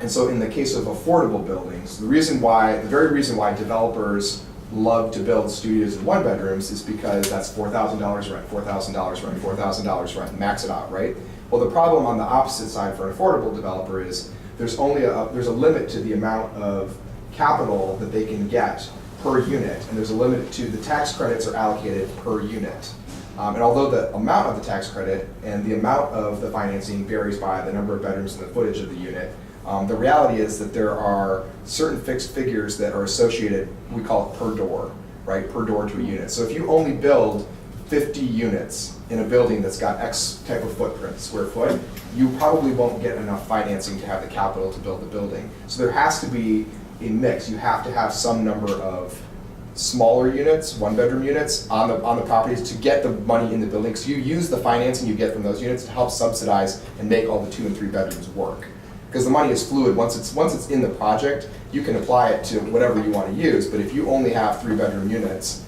And so in the case of affordable buildings, the very reason why developers love to build studios and 1-bedrooms is because that's $4,000 rent, $4,000 rent, $4,000 rent, max it out, right? Well, the problem on the opposite side for an affordable developer is there's a limit to the amount of capital that they can get per unit, and there's a limit to the tax credits are allocated per unit. And although the amount of the tax credit and the amount of the financing varies by the number of bedrooms and the footage of the unit, the reality is that there are certain fixed figures that are associated, we call it per door, right? Per door to a unit. So if you only build 50 units in a building that's got X type of footprint, square foot, you probably won't get enough financing to have the capital to build the building. So there has to be a mix. You have to have some number of smaller units, 1-bedroom units on the properties to get the money in the building. So you use the financing you get from those units to help subsidize and make all the 2 and 3 bedrooms work. Because the money is fluid. Once it's in the project, you can apply it to whatever you want to use. But if you only have 3-bedroom units,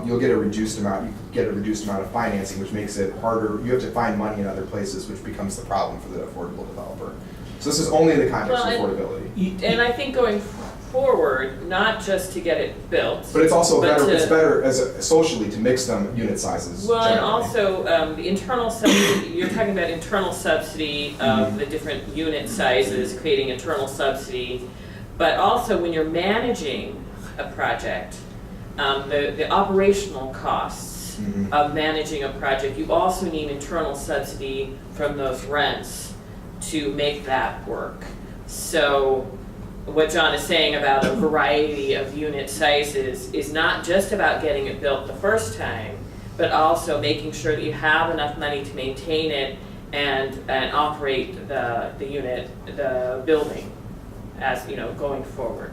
you'll get a reduced amount. You get a reduced amount of financing, which makes it harder. You have to find money in other places, which becomes the problem for the affordable developer. So this is only in the context of affordability. And I think going forward, not just to get it built. But it's also but it's better socially to mix them unit sizes. Well, and generally. also the internal subsidy, you're talking about internal subsidy of the different unit sizes, creating internal subsidy. But also when you're managing a project, the operational costs Mhm. of managing a project, you also need internal subsidy from those rents to make that work. So what John is saying about a variety of unit sizes is not just about getting it built the first time, but also making sure that you have enough money to maintain it and operate the unit, the building, as, you know, going forward.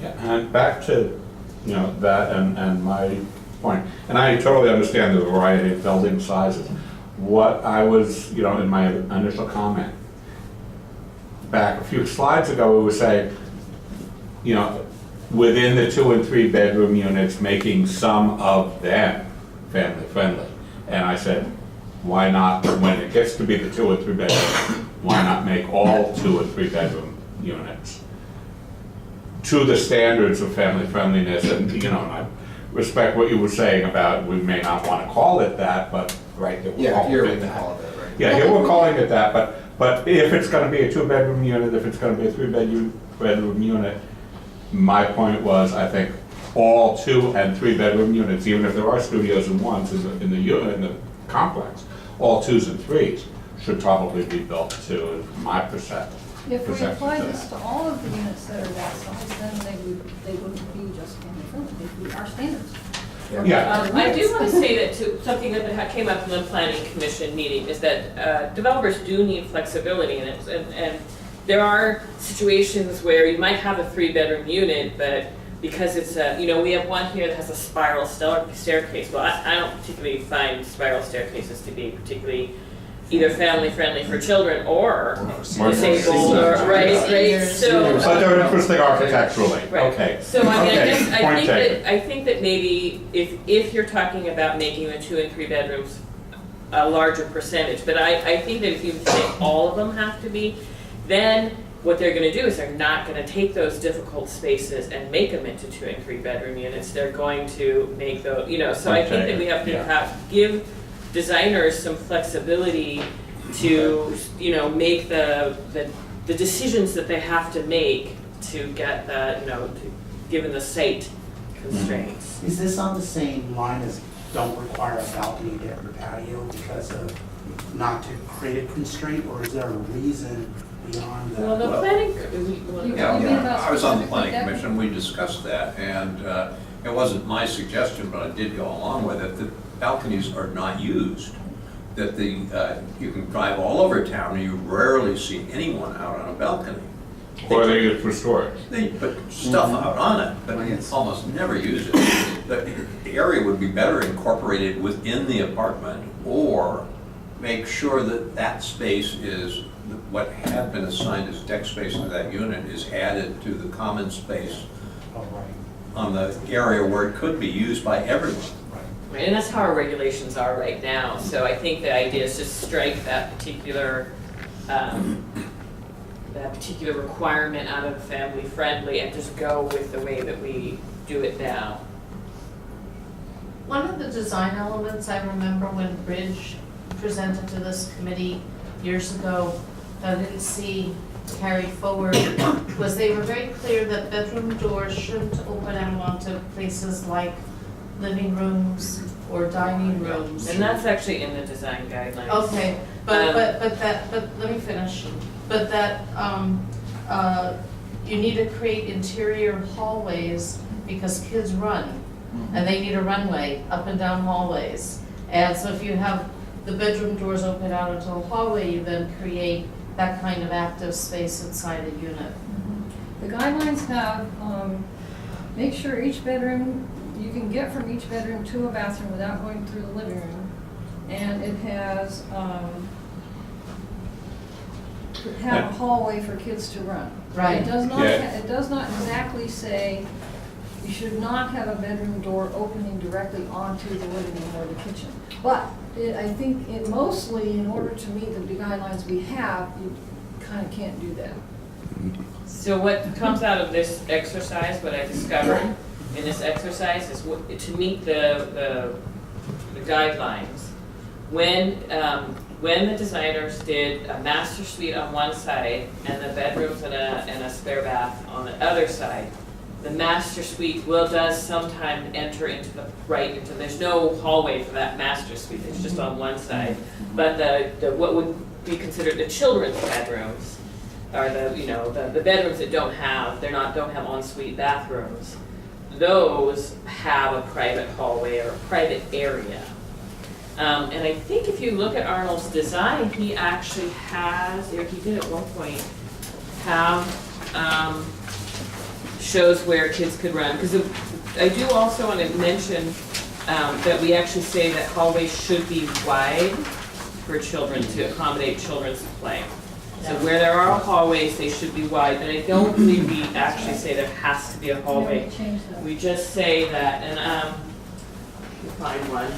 Yeah, and back to, you know, that and my point, and I totally understand the variety of building sizes. What I was, you know, in my initial comment, back a few slides ago, we were saying, you know, within the 2 and 3 bedroom units, making some of them family friendly. And I said, why not, when it gets to be the 2 and 3 bedroom, why not make all 2 and 3 bedroom units to the standards of family friendliness? And, you know, and I respect what you were saying about we may not want to call it that, but, right, that we're Yeah, calling here it we that. call it that, right? Yeah, here we're calling it that, but if it's gonna be a 2-bedroom unit, if it's gonna be a 3-bedroom unit, my point was, I think all 2 and 3 bedroom units, even if there are studios and ones in the unit, in the complex, all 2s and 3s should probably be built to my perception. If we perception apply to this that. to all of the units that are that size, then they wouldn't be just family friendly, they'd be our standards. Yeah. I do want to say that to something that came up in the planning commission meeting is that developers do need flexibility in it, and there are situations where you might have a 3-bedroom unit, but because it's a, you know, we have one here that has a spiral staircase. Well, I don't particularly find spiral staircases to be particularly either family friendly for children or disabled or right. So. But they're interesting architecturally, Right. okay. So I mean, Okay, point taken. I think that maybe if you're talking about making the 2 and 3 bedrooms a larger percentage, but I think that if you say all of them have to be, then what they're gonna do is they're not gonna take those difficult spaces and make them into 2 and 3 bedroom units. They're going to make those, you know, so I think that we have to Yeah. give designers some flexibility to, you know, make the decisions that they have to make to get the, you know, given the site constraints. Is this on the same line as don't require a balcony deck or patio because of not to create a constraint, or is there a reason beyond that? Well, the Well, planning, You Yeah, mean about I was on the specifically planning that? commission, we discussed that, and it wasn't my suggestion, but I did go along with it, that balconies are not used. That you can drive all over town and you rarely see anyone out on a balcony. Or they use for storage. They put stuff out on it, but almost never use it. The area would be better incorporated within the apartment, or make sure that that space is, what had been assigned as deck space to that unit is added to the common space Oh, right, on the area where it could be used by everyone. right. right, and that's how our regulations are right now. So I think the idea is just strike that particular requirement out of family friendly and just go with the way that we do it now. One of the design elements I remember when Bridge presented to this committee years ago that I didn't see carried forward was they were very clear that bedroom doors shouldn't open out onto places like living rooms or dining rooms. And that's actually in the design guidelines. Okay, but let me finish. But that, you need to create interior hallways because kids run. And they need a runway up and down hallways. And so if you have the bedroom doors open out into a hallway, you then create that kind of active space inside a unit. The guidelines have, make sure each bedroom, you can get from each bedroom to a bathroom without going through the living room. And it has, have a hallway for kids to run. Right. It does not, Yeah. it does not exactly say you should not have a bedroom door opening directly onto the living room or the kitchen. But I think it mostly, in order to meet the guidelines we have, you kind of can't do that. So what comes out of this exercise, what I discovered in this exercise is to meet the guidelines. When the designers did a master suite on one side and the bedrooms and a spare bath on the other side, The master suite does sometimes enter into there's no hallway for that master suite, it's just on one side. But the what would be considered the children's bedrooms are the bedrooms that don't have ensuite bathrooms. Those have a private hallway or a private area. And I think if you look at Arnold's design, he actually has, or he did at one point, shows where kids could run. Because I do also want to mention that we actually say that hallways should be wide for children to accommodate children's play. So where there are hallways, they should be wide, but I don't believe we actually say there has to be a hallway. Yeah, we changed that. We just say that, and you find one.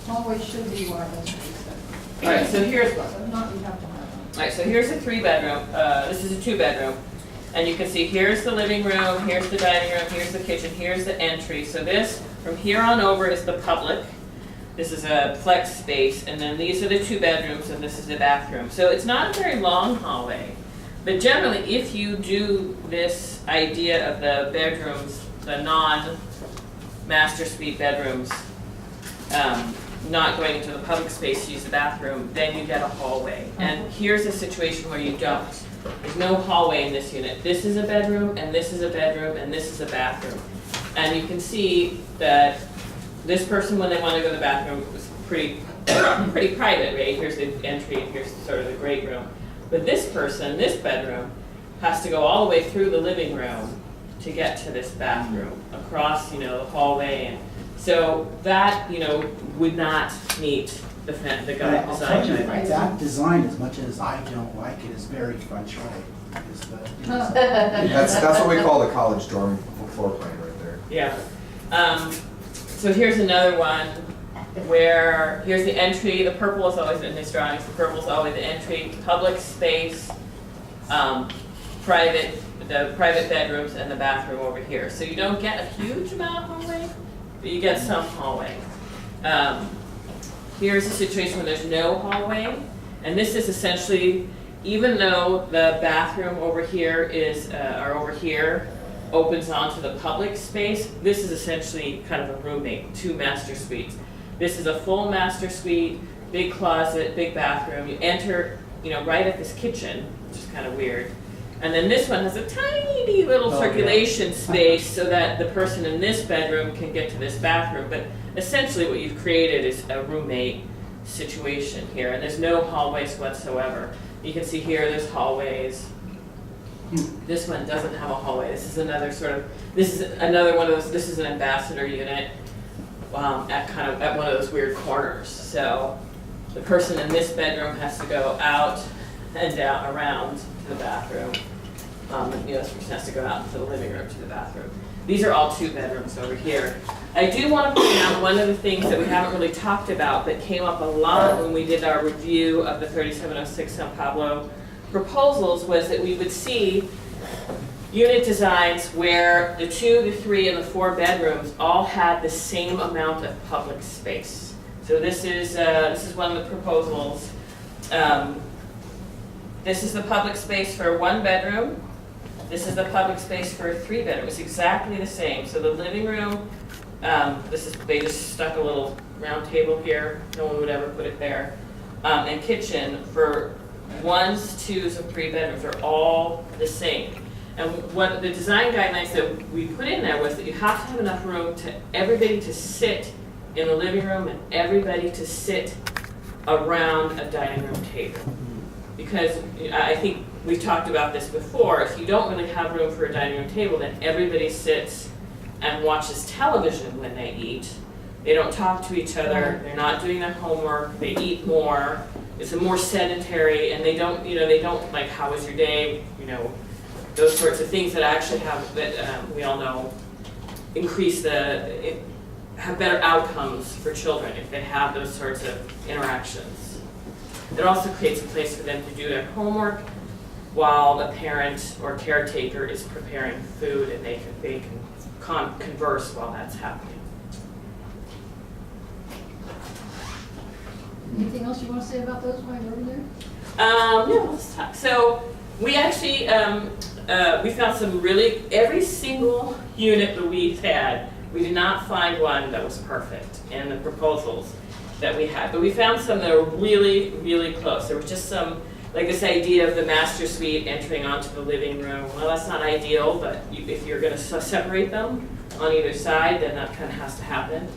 Hallway should be wide, that's what we said. All right, so here's one. So not, you have to have one. All right, so here's a 3-bedroom, this is a 2-bedroom. And you can see here's the living room, here's the dining room, here's the kitchen, here's the entry. So this, from here on over, is the public. This is a flex space, and then these are the 2 bedrooms, and this is the bathroom. So it's not a very long hallway. But generally, if you do this idea of the bedrooms, the non-master suite bedrooms, not going into the public space to use the bathroom, then you get a hallway. And here's a situation where you don't. There's no hallway in this unit. This is a bedroom, and this is a bedroom, and this is a bathroom. And you can see that this person, when they want to go to the bathroom, was pretty private, right? Here's the entry, and here's sort of the great room. But this person, this bedroom, has to go all the way through the living room to get to this bathroom, across, the hallway. And so that, would not meet the guide I'll design. tell you, guidelines. that design, as much as I don't like it, is very feng shui. That's what we call the college dorm floor plan right there. Yeah. So here's another one where here's the entry. The purple is always in his drawings. The purple is always the entry. Public space, the private bedrooms, and the bathroom over here. So you don't get a huge amount of hallway, but you get some hallway. Here's a situation where there's no hallway, and this is essentially, even though the bathroom over here is, opens onto the public space, this is essentially kind of a roommate, 2 master suites. This is a full master suite, big closet, big bathroom. You enter, right at this kitchen, which is kind of weird. And then this one has a tiny little circulation space so that the person in this bedroom can get to this bathroom. But essentially what you've created is a roommate situation here, and there's no hallways whatsoever. You can see here there's hallways. This one doesn't have a hallway. This is another one of those, this is an ambassador unit at one of those weird corners. So the person in this bedroom has to go out and down around to the bathroom. This person has to go out into the living room to the bathroom. These are all 2 bedrooms over here. I do want to point out one of the things that we haven't really talked about that came up a lot when we did our review of the 3706 San Pablo proposals was that we would see unit designs where the 2, the 3, and the 4 bedrooms all had the same amount of public space. So this is one of the proposals. This is the public space for 1 bedroom. This is the public space for a 3-bedroom. It's exactly the same. So the living room, they just stuck a little round table here. No one would ever put it there. And kitchen for 1s, 2s, and 3 bedrooms are all the same. And what the design guidelines that we put in there was that you have to have enough room to everybody to sit in the living room and everybody to sit around a dining room table. Because I think we've talked about this before, if you don't really have room for a dining room table, then everybody sits and watches television when they eat. They don't talk to each other, they're not doing their homework, they eat more, it's a more sedentary, and they don't like, how was your day, those sorts of things that actually have, that we all know, have better outcomes for children if they have those sorts of interactions. It also creates a place for them to do their homework while the parent or caretaker is preparing food, and they can converse while that's happening. Anything else you want to say about those while you're over there? Yeah, let's talk. So we actually, some really, every single unit that we've had, we did not find one that was perfect in the proposals that we had, but we found some that were really, really close. There was just some, like this idea of the master suite entering onto the living room. Well, that's not ideal, but if you're gonna separate them on either side, then that kind of has to happen.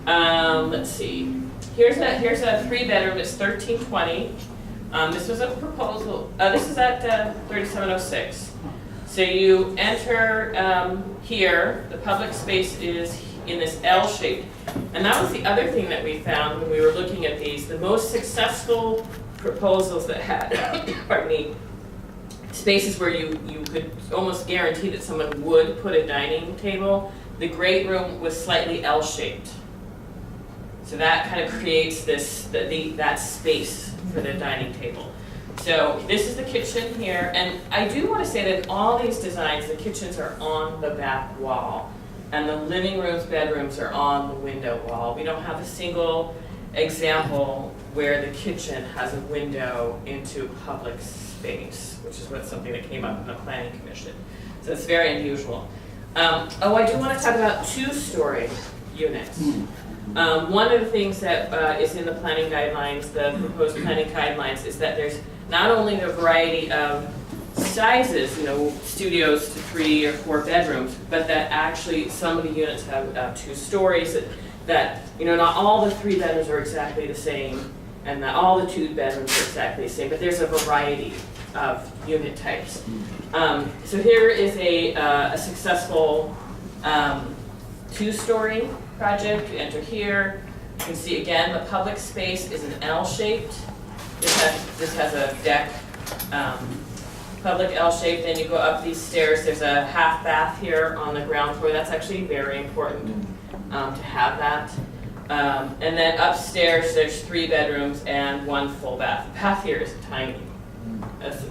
Let's see. Here's a 3-bedroom, it's 1320. This was a proposal, this is at 3706. So you enter here, the public space is in this L shape. And that was the other thing that we found when we were looking at these. The most successful proposals that had, pardon me, spaces where you could almost guarantee that someone would put a dining table, the great room was slightly L-shaped. So that kind of creates this, that space for the dining table. So this is the kitchen here, and I do want to say that in all these designs, the kitchens are on the back wall, and the living rooms, bedrooms are on the window wall. We don't have a single example where the kitchen has a window into public space, which is something that came up in the planning commission. So it's very unusual. Oh, I do want to talk about 2-story units. One of the things that is in the planning guidelines, the proposed planning guidelines, is that there's not only the variety of sizes, studios to 3 or 4 bedrooms, but that actually some of the units have 2 stories, that not all the 3 bedrooms are exactly the same, and that all the 2 bedrooms are exactly the same, but there's a variety of unit types. So here is a successful 2-story project. You enter here, you can see again the public space is an L-shaped. This has a deck, public L-shaped. Then you go up these stairs. There's a half bath here on the ground floor. That's actually very important to have that. And then upstairs there's 3 bedrooms and 1 full bath. The bath here is tiny.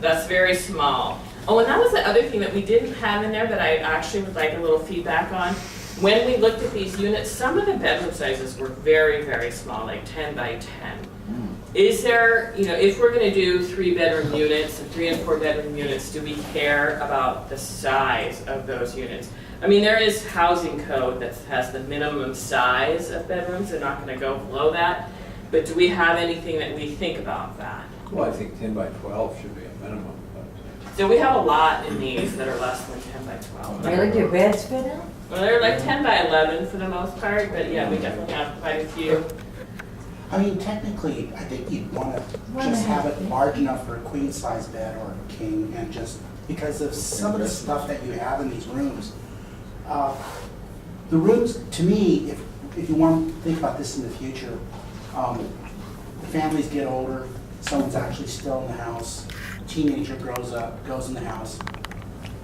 That's very small. Oh, and that was the other thing that we didn't have in there that I actually would like a little feedback on. When we looked at these units, some of the bedroom sizes were very, very small, like 10 by 10. Is there, if we're going to do 3-bedroom units and 3 and 4 bedroom units, do we care about the size of those units? I mean, there is housing code that has the minimum size of bedrooms. They're not going to go below that. But do we have anything that we think about that? Well, I think 10 by 12 should be a minimum. So we have a lot in these that are less than 10 by 12. Really, do beds fit out? Well, they're like 10 by 11 for the most part, but yeah, we definitely have quite a few. I mean, technically, I think you'd want to just have it large enough for a queen-size bed or a king, and just because of some of the stuff that you have in these rooms. The rooms, to me, if you want to think about this in the future, families get older, someone's actually still in the house, a teenager grows up, goes in the house,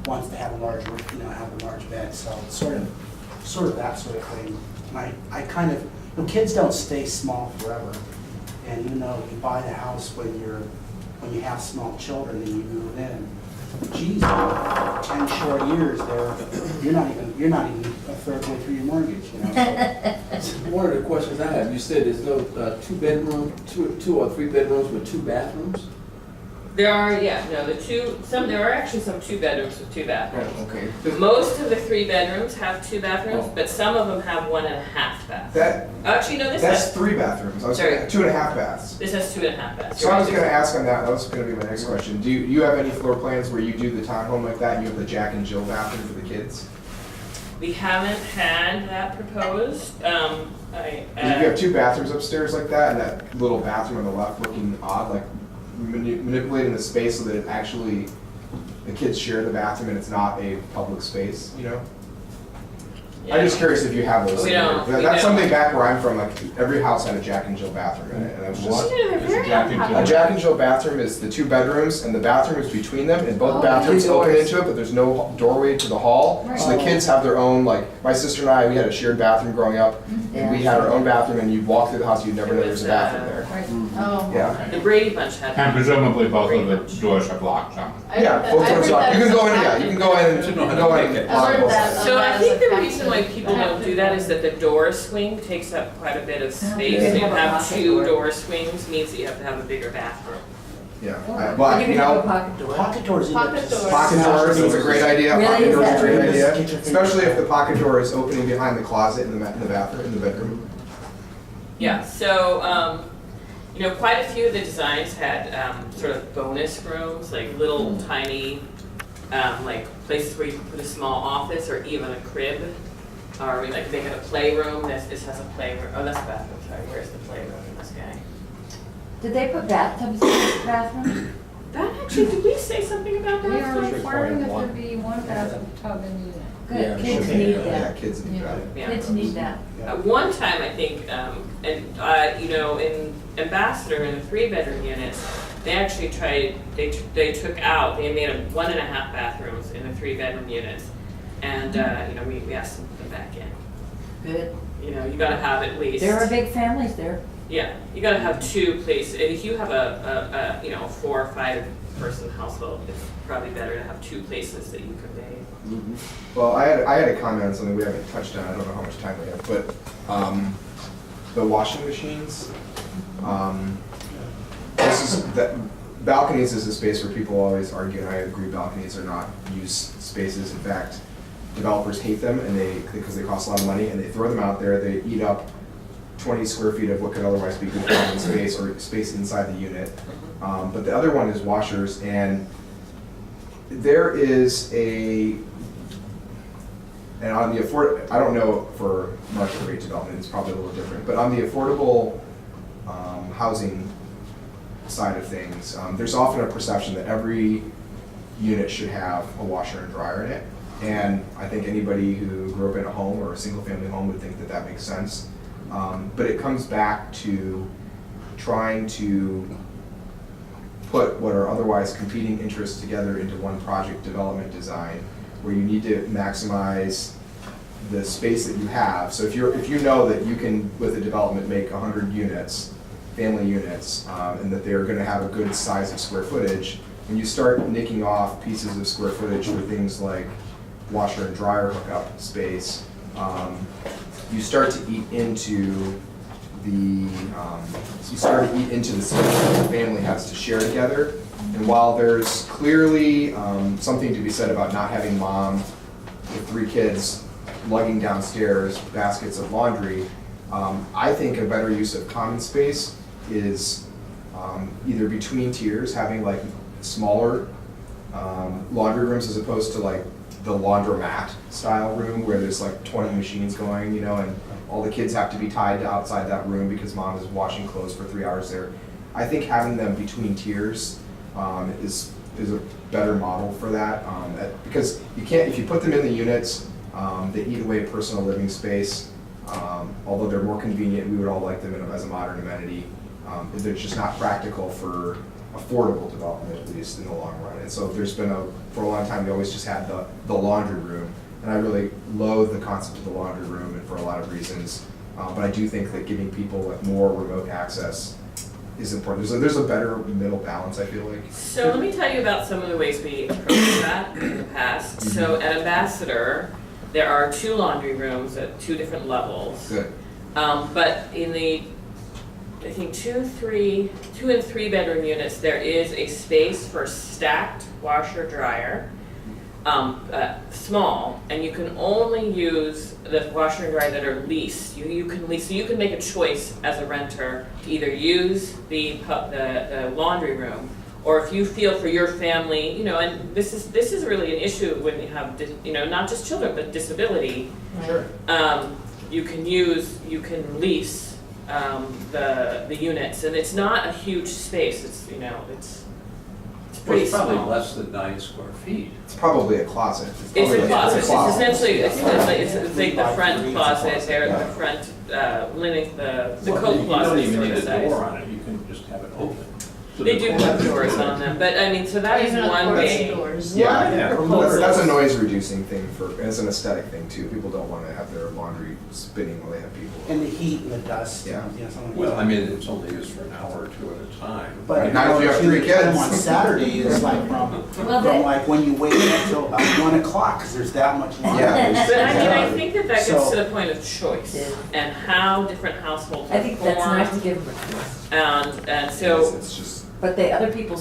wants to have a large, have a large bed, so it's sort of that sort of thing. And I kind of, kids don't stay small forever, and you buy the house when you have small children and you move in. Geez, 10 short years there, you're not even a third way through your mortgage, One of the questions I have, you said there's no 2-bedroom, 2 or 3 bedrooms with 2 bathrooms? There are, there are actually some 2 bedrooms with 2 bathrooms. Okay. Most of the 3 bedrooms have 2 bathrooms, but some of them have 1.5 baths. Actually, no, this That's has, 3 bathrooms. I was Sorry. gonna, 2.5 baths. this has 2.5 baths. So I was gonna ask on that was gonna be my next question. Do you have any floor plans where you do the townhome like that and you have the Jack and Jill bathroom for the kids? We haven't had that proposed. If you have 2 bathrooms upstairs like that and that little bathroom on the left looking odd, like manipulating the space so that it actually, the kids share the bathroom and it's not a public space, I'm just curious if you have those. We don't. That's something back where I'm from, like every house had a Jack and Jill bathroom in it, and I was just. They're very Jack and Jill? unpopular. A Jack and Jill bathroom is the 2 bedrooms, and the bathroom is between them, and both bathrooms open into it, but there's no doorway to the hall. So the kids have their own, like, my sister and I, we had a shared bathroom growing up, and we had our own bathroom, and you'd walk through the house, you'd never know there's a bathroom there. Oh. Yeah. The Brady Bunch had. And presumably both Brady of the Bunch. doors are blocked, John. Yeah, both doors are, you can go in, you can go in and Should know how to go in make and it. lock I've heard both that. sides. So I think the reason why people don't do that is that the door swing takes up quite a bit of space. They So you have a have pocket 2 door. door swings means that you have to have a bigger bathroom. Yeah, Or but, you you can have a know, pocket door. Pocket doors. Pocket doors. pocket doors is a great idea, Really? pocket doors is a great Is that- idea, Get your thing- especially if the pocket door is opening behind the closet in the bathroom, in the bedroom. Yeah, so, you know, quite a few of the designs had sort of bonus rooms, like little tiny, like places where you can put a small office or even a crib. Or like they had a playroom, this has a playroom, oh, that's a bathroom, sorry, where's the playroom in this guy? Did they put bathtubs in this bathroom? That actually, did we say something about We that? are Phil? requiring that there be one bathtub in the unit. Good, kids need Yeah, that. kids need that. Yeah. Kids need that. At one time, I think, you know, in Ambassador, in the 3-bedroom units, they actually tried, they took out, they made them 1.5 bathrooms in the 3-bedroom units. And, you know, we asked them to put them back in. Good. You know, you gotta have at least. There are big families there. Yeah, you gotta have 2 places. If you have a you know, a 4 or 5 person household, it's probably better to have 2 places that you can bathe. Well, I had a comment on something we haven't touched on, I don't know how much time we have, but, the washing machines, balconies is a space where people always argue, and I agree balconies are not used spaces. In fact, developers hate them because they cost a lot of money, and they throw them out there, they eat up 20 square feet of what could otherwise be good common space or space inside the unit. But the other one is washers, and there is and on the I don't know for market rate development, it's probably a little different, but on the affordable housing side of things, there's often a perception that every unit should have a washer and dryer in it. And I think anybody who grew up in a home or a single family home would think that that makes sense. But it comes back to trying to put what are otherwise competing interests together into one project development design, where you need to maximize the space that you have. So if you know that you can, with a development, make 100 units, family units, and that they're gonna have a good size of square footage, when you start nicking off pieces of square footage for things like washer and dryer hookup space, you start to eat into the space that the family has to share together. And while there's clearly something to be said about not having mom with 3 kids lugging downstairs baskets of laundry, I think a better use of common space is either between tiers, having like smaller laundry rooms as opposed to like the laundromat style room where there's like 20 machines going, you know, and all the kids have to be tied to outside that room because mom is washing clothes for 3 hours there. I think having them between tiers is a better model for that, because you can't, if you put them in the units, they eat away personal living space. Although they're more convenient, we would all like them as a modern amenity. They're just not practical for affordable development, at least in the long run. And so there's been for a long time, we always just had the laundry room. And I really loathe the concept of the laundry room, and for a lot of reasons. But I do think that giving people like more remote access is important. There's a better middle balance, I feel like. So let me tell you about some of the ways we approached that in the past. So at Ambassador, there are 2 laundry rooms at 2 different levels. Good. But in the, I think 2 and 3 bedroom units, there is a space for stacked washer dryer, small, and you can only use the washer and dryer that are leased. You can lease, so you can make a choice as a renter to either use the laundry room, or if you feel for your family, you know, and this is really an issue when you have, you know, not just children but disability. Sure. You can lease the units, and it's not a huge space. It's, you know, it's Well, pretty it's probably small. less than 9 square feet. It's probably a closet. It's probably a closet. It's essentially it's Yeah. like the front closet there, the front linen, the coat closet You don't even sort need of a size. door on it, you can just have it open. So They the do closet- have doors on them, but I mean, so that is Even on one porch way. doors. Yeah, Yeah. that's a noise reducing thing it's an aesthetic thing too. People don't want to have their laundry spinning while they have people. And the heat and the dust, you Yeah. know, some of the. Well, I mean, it's only used for an hour or 2 at a time. But Not if you have 3 kids. On Saturday, it's like Well, from they- like when you wake up till about 1 o'clock, because there's that much longer. Yeah. But I mean, I think that gets So- to the point of choice and how different households I think that's perform. nice to give them a choice. And so It's just But the other people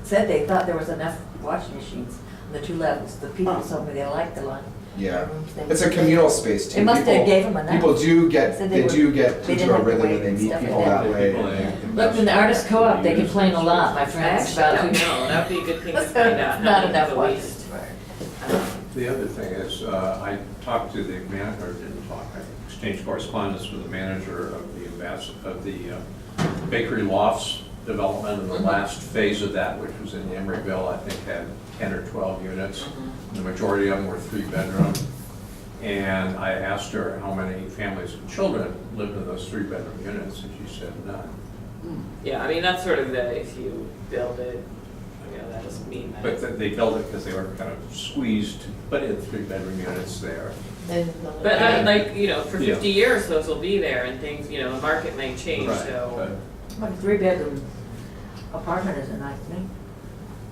said they thought there was enough washing machines on the 2 levels. The people told me they liked the line. Yeah, it's a communal space too. They must have People- gave them enough. People do get, Said they they do were- get they into didn't a have to rhythm wait and they and meet stuff people like that that. way. Look, in the artist co-op, they complain a lot, my friends, about I who. know, that'd be a good thing to find out. how Not many enough people washing. waste. The other thing is, I talked to the manager, didn't talk, I exchanged correspondence with the manager of the Bakery Lofts development, and the last phase of that, which was in Emeryville, I think had 10 or 12 units. The majority of them were 3-bedroom. And I asked her how many families and children lived in those 3-bedroom units, and she said none. Yeah, I mean, that's sort of the, if you build it, that doesn't mean that. But they built it because they were kind of squeezed to put in 3-bedroom units there. But like, you know, for Yeah. 50 years, those will be there and things, you know, the market may change, Right, so. What a 3-bedroom apartment is a nice thing.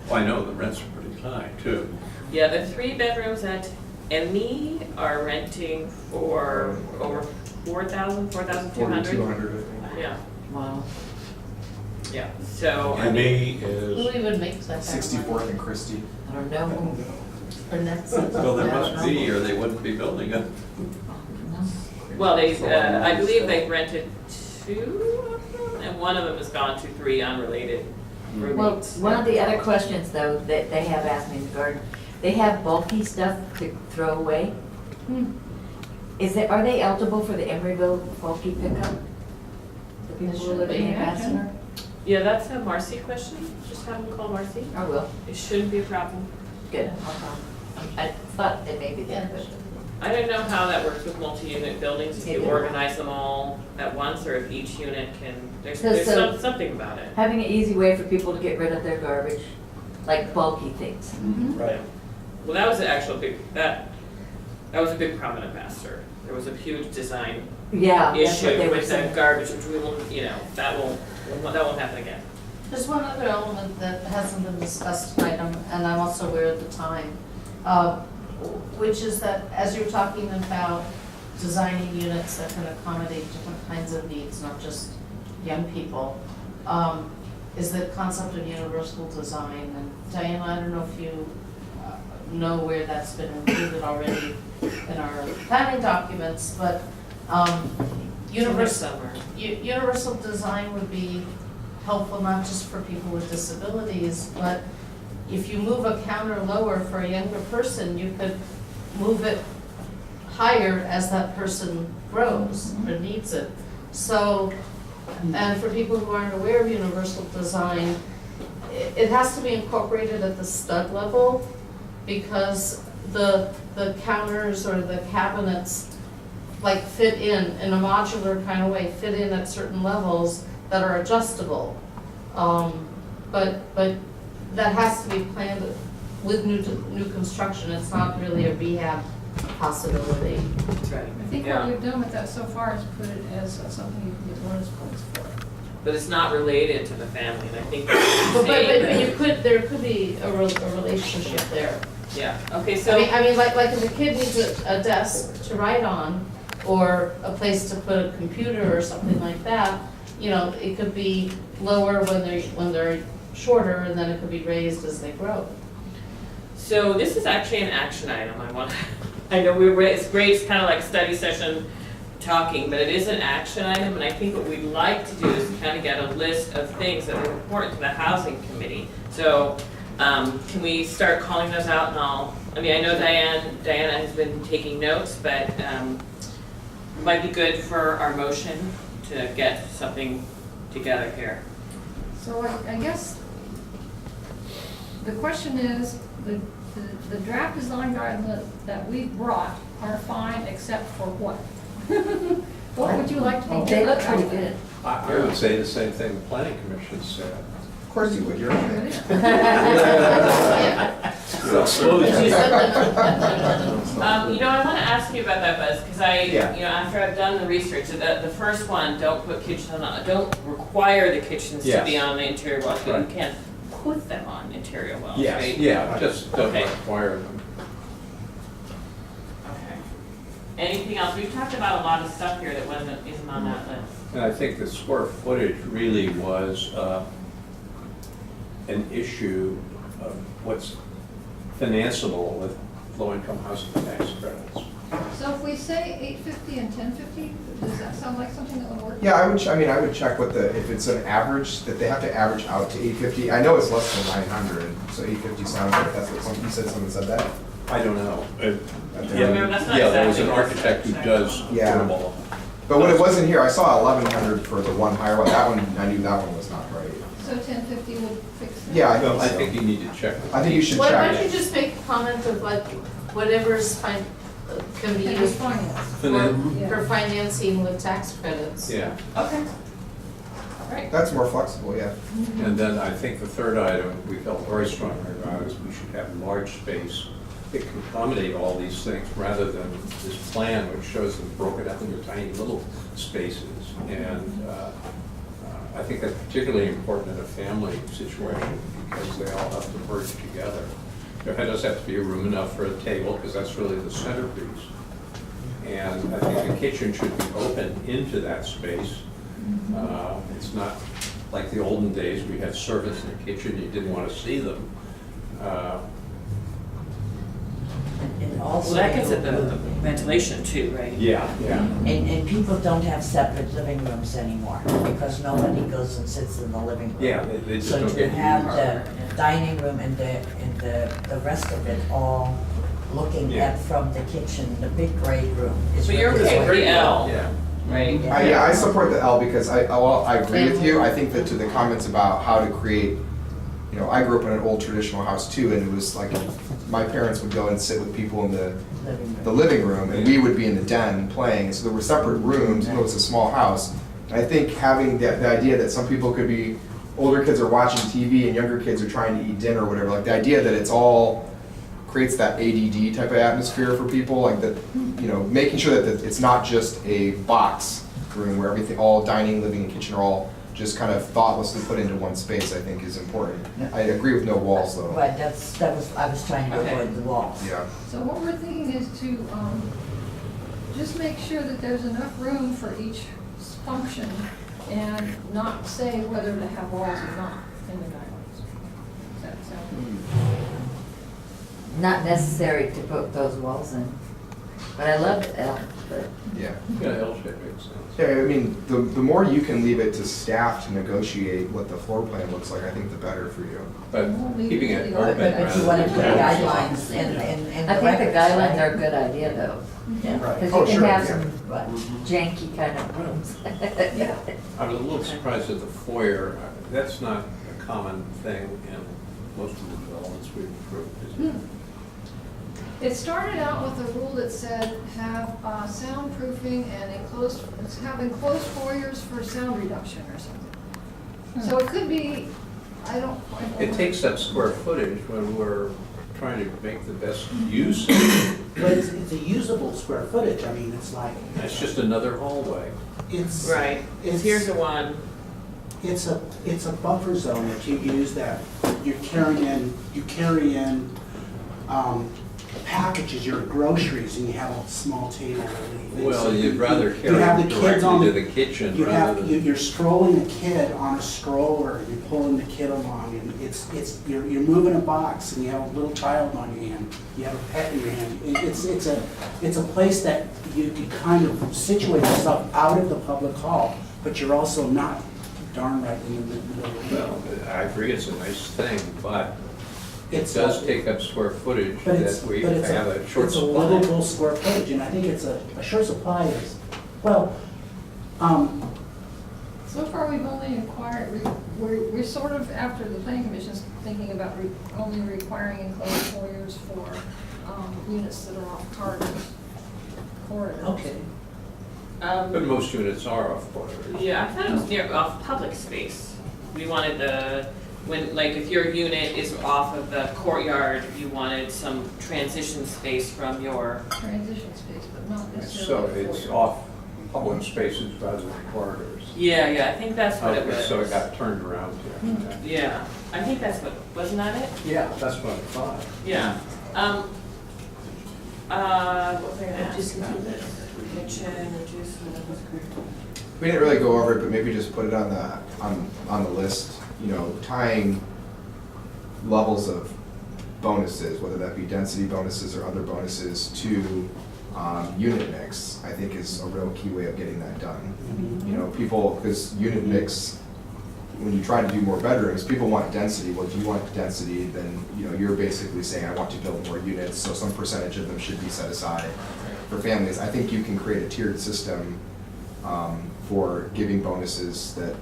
Well, I know the rents are pretty high too. Yeah, the 3 bedrooms at Emmy are renting for over 4,000, 4,200. 4,200, I think. Yeah, Wow. yeah, so. I mean, Emmy Who is, even makes that kind of money? 64th and Christie. I don't know. Or that's- Well, there must be, or they wouldn't be building it. Well, they, I believe they've rented 2 of them, and one of them has gone to 3 unrelated Well, roommates. one of the other questions though, that they have asked me in the garden, they have bulky stuff to throw away. Are they eligible for the Emeryville bulky pickup? The people who live in the Ambassador? Yeah, that's a Marcy question, just have them call Marcy. I will. It shouldn't be a problem. Good. I thought it may be that, but. I don't know how that works with multi-unit buildings, if you Yeah. organize them all at once, or if each unit can, there's So- something about it. Having an easy way for people to get rid of their garbage, like bulky things. right. Well, that was an actual big, that was a big problem at Master. There was a huge design Yeah, that's what issue they were with the saying. garbage, which we will, you know, that won't happen again. There's one other element that hasn't been discussed tonight, and I'm also aware at the time, which is that as you're talking about designing units that can accommodate different kinds of needs, not just young people, is the concept of universal design. And Diana, I don't know if you know where that's been included already in our planning documents, but universal design would be helpful not just for people with disabilities, but if you move a counter lower for a younger person, you could move it higher as that person grows or needs it. So, and for people who aren't aware of universal design, it has to be incorporated at the stud level because the counters or the cabinets like fit in a modular kind of way, fit in at certain levels that are adjustable. But that has to be planned with new construction. It's not really a rehab possibility. Right. I think what we've done with that so far is put it as something you can get bonus points for. But it's not related to the family, and I think. But there could be a relationship there. Yeah, okay, so. I mean, like if a kid needs a desk to write on, or a place to put a computer or something like that, you know, it could be lower when they're shorter, and then it could be raised as they grow. So this is actually an action item. I know it's great, it's kind of like a study session talking, but it is an action item, and I think what we'd like to do is kind of get a list of things that are important to the housing committee. So can we start calling those out, and I know Diana has been taking notes, but it might be good for our motion to get something together here. So I guess the question is, the draft design guidelines that we brought are fine except for what? What would you like to be? They look pretty good. I would say the same thing the planning commission said. Of course you would, you're right. I want to ask you about that, Buzz, because Yeah. after I've done the research, the first one, don't require the kitchens to Yes. be on the interior walls, but you Right. can put them on interior walls, Yes, right? yeah, just don't Okay. require them. Okay. Anything else? We've talked about a lot of stuff here that isn't on that list. And I think the square footage really was an issue of what's financeable with low-income housing tax credits. So if we say 850 and 1050, does that sound like something that would work? Yeah, I would check what if it's an average, that they have to average out to 850. I know it's less than 900, so 850 sounds like that's what you said someone said that? I don't know. Remember, that's not Yeah, there was an exactly- architect who does Yeah. affordable. But when it wasn't here, I saw 1100 for the one higher one. That one, I knew that one was not right. So 1050 would fix that? Yeah, I Well, I think think so. you need to check. I think you should Why check. don't you just make a comment of like, whatever's fine, can be Can be used financed. for financing with tax credits. Yeah, Okay. Right. That's more flexible, yeah. and then I think the third item we felt very strongly about is we should have large space that can accommodate all these things rather than this plan which shows them broken up into tiny little spaces. And I think that's particularly important in a family situation because they all have to merge together. There does have to be a room enough for a table because that's really the centerpiece. And I think the kitchen should be open into that space. It's not like the olden days, we had servants in the kitchen, you didn't want to see them. And also. Well, that gets at the ventilation too, right? Yeah. And people don't have separate living rooms anymore because nobody goes and sits in the living room. Yeah, they just So don't to get have used. the dining room and the rest of it all looking Yeah. at from the kitchen, the big great room is. So you're what okay they- with the L, Yeah. right? Yeah, I support the L because I agree with you. I think that to the comments about how to create, you know, I grew up in an old traditional house too, and it was like, my parents would go and sit with people in the living room, and we would be in the den playing, and so there were separate rooms, and it was a small house. And I think having the idea that some people could be, older kids are watching TV and younger kids are trying to eat dinner or whatever, like the idea that it's all creates that ADD type of atmosphere for people, like that, you know, making sure that it's not just a box room where everything, all dining, living, and kitchen are all just kind of thoughtlessly put into one space, I think is important. I agree with no walls though. Right, I was trying to Okay. avoid the walls. Yeah. So what we're thinking is to just make sure that there's enough room for each function and not say whether to have walls or not in the guidelines. Does that sound? Not necessary to put those walls in, but I love the L, but Yeah. Yeah, L-shape makes sense. Yeah, I mean, the more you can leave it to staff to negotiate what the floor plan looks like, I think the better for you. But keeping it open But you rather want to than put closed. guidelines in I the think the records, guidelines right? are a good idea though. Yeah. Because Oh, you can sure, have yeah. some janky kind of rooms. Yeah. I was a little surprised at the foyer. That's not a common thing in most of the developments we've approved, is it? It started out with a rule that said have soundproofing and have enclosed foyers for sound reduction or something. So it could be, I don't. It takes up square footage when we're trying to make the best use of it. But it's a usable square footage, I mean, it's like, It's just another hallway. it's. Right, It's, here's the one. it's a buffer zone that you use that you carry in, packages, your groceries, and you have a small table. Well, you'd rather You carry have it the kids on directly to the kitchen You rather have, than. you're strolling a kid on a stroller, and you're pulling the kid along, and you're moving a box, and you have a little child on your hand, you have a pet in your hand. It's a place that you kind of situate yourself out of the public hall, but you're also not darn right in the middle of the Well, I agree, it's a nice thing, but it It's does a- take up square footage But it's, that we but it's have a short it's a supply. livable square footage, and I think it's a short supply is, well, So far, we've only acquired, we're sort of, after the planning commission's thinking about only requiring enclosed foyers for units that are off corridors. okay. But most units are off corridors. Yeah, I thought it was near, off public space. We wanted like if your unit is off of the courtyard, you wanted some transition space from your, Transition space, but not So necessarily. it's foyer. off public spaces rather than corridors. yeah, I think that's what it Okay, was. so it got turned around here. Okay. Yeah, I think that's what, wasn't that it? Yeah, that's what I thought. Yeah. What was I gonna ask about this? Kitchen, reduce, We didn't really go over it, but maybe just put it on the list, you know, tying levels of bonuses, whether that be density bonuses or other bonuses, to unit mix, I think is a real key way of getting that done. You know, people, because unit mix, when you try to do more bedrooms, people want density. Well, if you want density, then, you know, you're basically saying, I want to build more units, so some percentage of them should be set aside for families. I think you can create a tiered system for giving bonuses that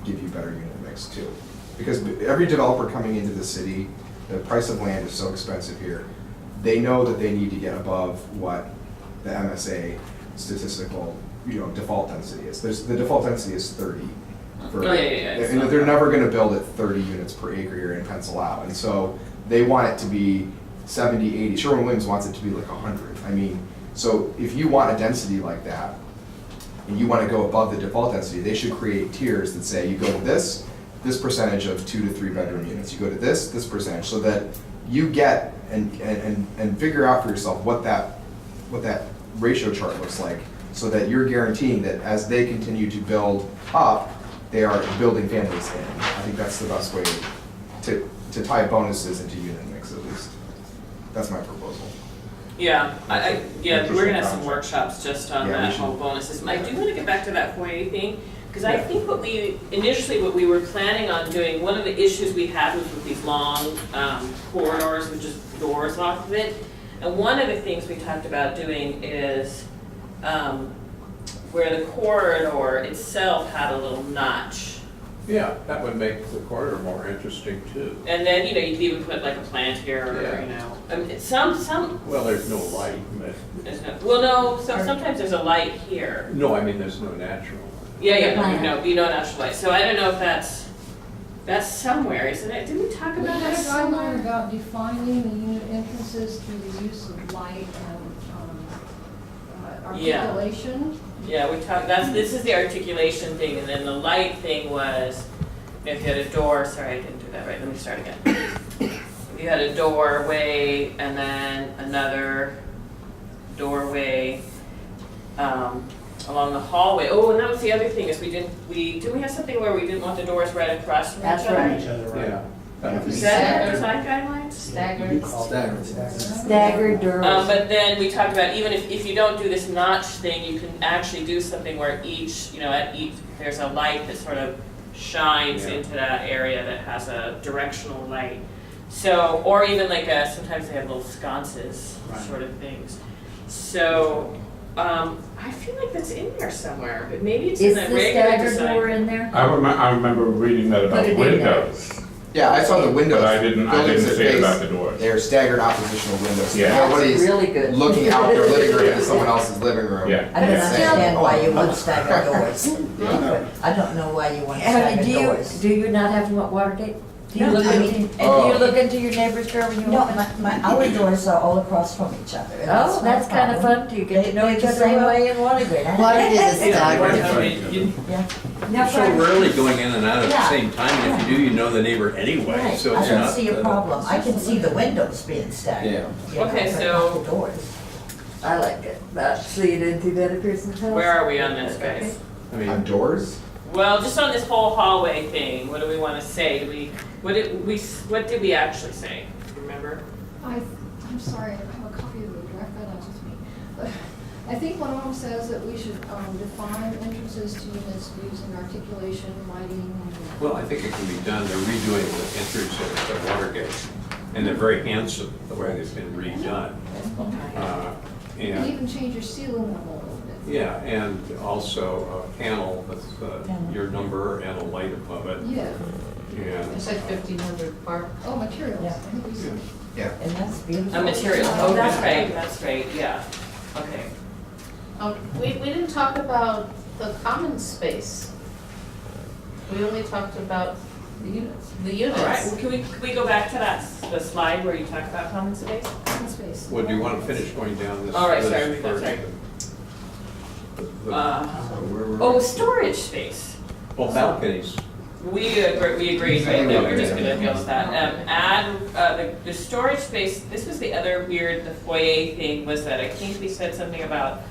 give you better unit mix too. Because every developer coming into the city, the price of land is so expensive here. They know that they need to get above what the MSA statistical, you know, default density is. The default density is 30. And they're never gonna build at 30 units per acre here and pencil out. And so they want it to be 70, 80. Sherwin-Williams wants it to be like 100. I mean, so if you want a density like that, and you want to go above the default density, they should create tiers that say you go to this percentage of 2 to 3 bedroom units. You go to this percentage, so that you get and figure out for yourself what that ratio chart looks like, so that you're guaranteeing that as they continue to build up, they are building families in. I think that's the best way to tie bonuses into unit mix, at least. That's my proposal. Yeah, we're gonna have some Interesting workshops just on Yeah, we that should. whole bonuses. I do wanna get back to that foyer thing, because I think what we were planning on doing, one of the issues we had was with these long corridors with just doors off of it. And one of the things we talked about doing is where the corridor itself had a little notch. Yeah, that would make the corridor more interesting too. And then, you know, you could even put like a plant here, or, Yeah. you know, some, Well, there's no light, but, there's no, well, no, sometimes there's a light here. no, I mean, there's no natural. Yeah, Plant. you know natural light. So I don't know if that's somewhere, isn't it? Didn't we talk We about had that a somewhere? guideline about defining the unit entrances through the use of light and Yeah. articulation. Yeah, we talked, this is the articulation thing, and then the light thing was, if you had a door, sorry, I didn't do that right, let me start again. If you had a doorway and then another doorway, along the hallway. Oh, and that was the other thing, is didn't we have something where we didn't want the doors right across from each That's other? right. Each other, right? Yeah. Is that design guidelines? Yeah, you do call it Staggered. Staggered doors. But then we talked about, even if you don't do this notch thing, you can actually do something where each, you know, at each, there's a light that sort of shines Yeah. into that area that has a directional light. So, or even like sometimes they have little sconces, Right. sort of things. So, I feel like that's in there somewhere, but maybe it's in Is the the regular staggered design. door in there? I remember reading that about Put it in there. windows, Yeah, I saw the windows. but I didn't Buildings that see it face- about the doors. They're staggered oppositional windows. So Yeah. That's nobody's really good. looking out their living room into someone else's living room. Yeah. I don't and saying, understand why you "Oh, would stagger doors. I don't know why you want to Honey, stagger doors. do you not have Watergate? Do you No, look I in- mean- and do you look into your neighbor's door when you No, open? our doors are all across from each other. and Oh, not that's a kind of problem. fun. Do you get to know They each the other same well? way in Watergate. huh? Watergate is Yeah, staggered. I mean, Yeah. You're so rarely going in and out at the Yeah. same time, and if you do, you know the neighbor anyway, Right, so I it's don't not. see a problem. I can see the windows being staggered. Yeah. you know, Okay, but so- not the doors. I like it. So you didn't do that at Pearson's house? Where are we on this, guys? I On mean, doors? Well, just on this whole hallway thing, what do we want to say? What did we actually say? Remember? I'm sorry, I don't have a copy of the draft guidelines with me. But I think one of them says that we should define entrances to units using articulation, lighting, and. well, I think it can be done, they're redoing the entries at Watergate, and they're very handsome, the way they've been redone. You can And, even change your ceiling level a little bit. yeah, and also a panel with your number and a light above it, Yeah, and, It's like 1,500 bar. oh, materials, Yeah. I think we said. Yeah. And that's beautiful. A material, oh, that's right, yeah, okay. We didn't talk about the common space. We only talked about The units, the All right, units. well, can we go back to the slide where you talk about common space? common space. well, do you want to finish going down this? All right, list sorry, first? sorry. The- Where were we? Oh, storage space. Well, balconies, We agreed, right, that we're just gonna deal with that. Add, the storage space, this was the other weird, the foyer thing was that I think we said something about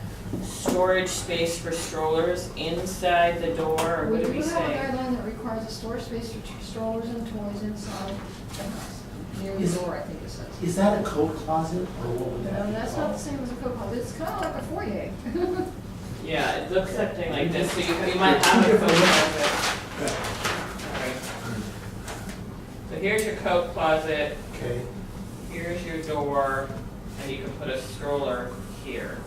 storage space for strollers inside the door, or what do we do have a say? guideline that requires a storage space for strollers and toys inside the house, near the Is- door, I think it says. Is that a coat closet or what would that No, be that's not the called? same as a coat closet, it's kind of like a foyer. Yeah, it looks something like this, so you might have a coat closet. Alright. So here's your coat closet, Okay. here's your door, and you can put a stroller here.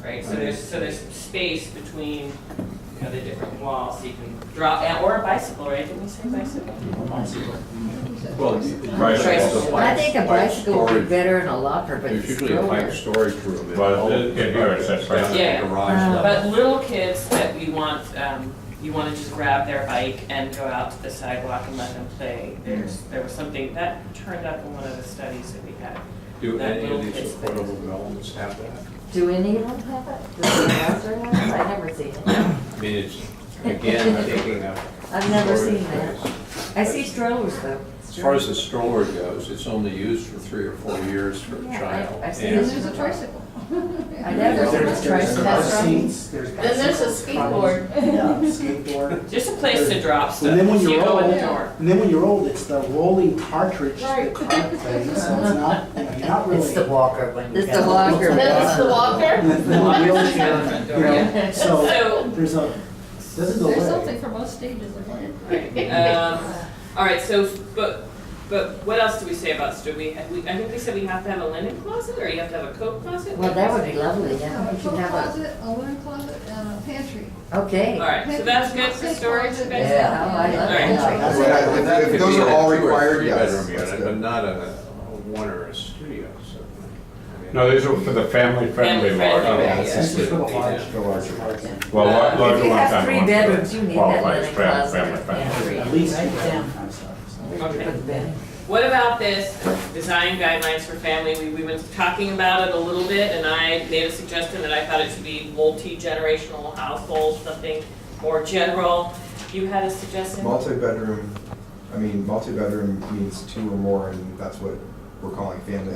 Right, so there's space between, you know, the different walls, so you can drop, or a bicycle, right, didn't we say bicycle? Well, Bicycle. I think a bicycle would be better in a locker, but There's the usually a pipe stroller. storage room. Well, in here it says right. Yeah. Garage level. But little kids that you want to just grab their bike and go out to the sidewalk and let them play. There was something, that turned up in one of the studies that we had. Do that any little of these kids affordable developments have that? Do any of them have it? Does the Astor have it? I've never seen it. I mean, it's, again, taking up. I've never seen storage that. space. I see strollers though. As far as the stroller goes, it's only used for 3 or 4 years for a Yeah, child. I've seen And And there's a tricycle. I never seen a There's tricycle. car That's right. seats, there's Then there's a bicycles, skateboard. Yeah, skateboard. Just a place to drop stuff. And then when So you you're go in old, the door. and then when you're old, it's the rolling cartridge, the Right. cart thing, so it's not, you know, you're not really. It's the walker when you It's get the it. walker. Then it's the walker. And then the wheelchair, you know, so So, there's a, doesn't go away. There's something for most stages of life. right, all right, so, but what else do we say about storage? I think we said we have to have a linen closet, or you have to have a coat closet? Well, that would be lovely, yeah. A We should coat have a, closet, a linen closet, and a pantry. okay. All right, so that's good for storage, you guys? Yeah. Oh, I love All right. that. Yeah, That if could those be are a all 2 or required, 3 yes, bedroom that's unit, good. but not a 1 or a studio, certainly. I mean, No, these are for the family-friendly Family-friendly, large. yeah. This is for the large. The larger. Well, If larger you ones have have 3 ones bedrooms, you need that qualify as linen closet. family-friendly. At least Right two down. bedroom kind of stuff, so. Okay. Put the bed. What about this design guidelines for family? We've been talking about it a little bit, and I made a suggestion that I thought it should be multi-generational household, something more general. You had a suggestion? Multi-bedroom means 2 or more, and that's what we're calling family.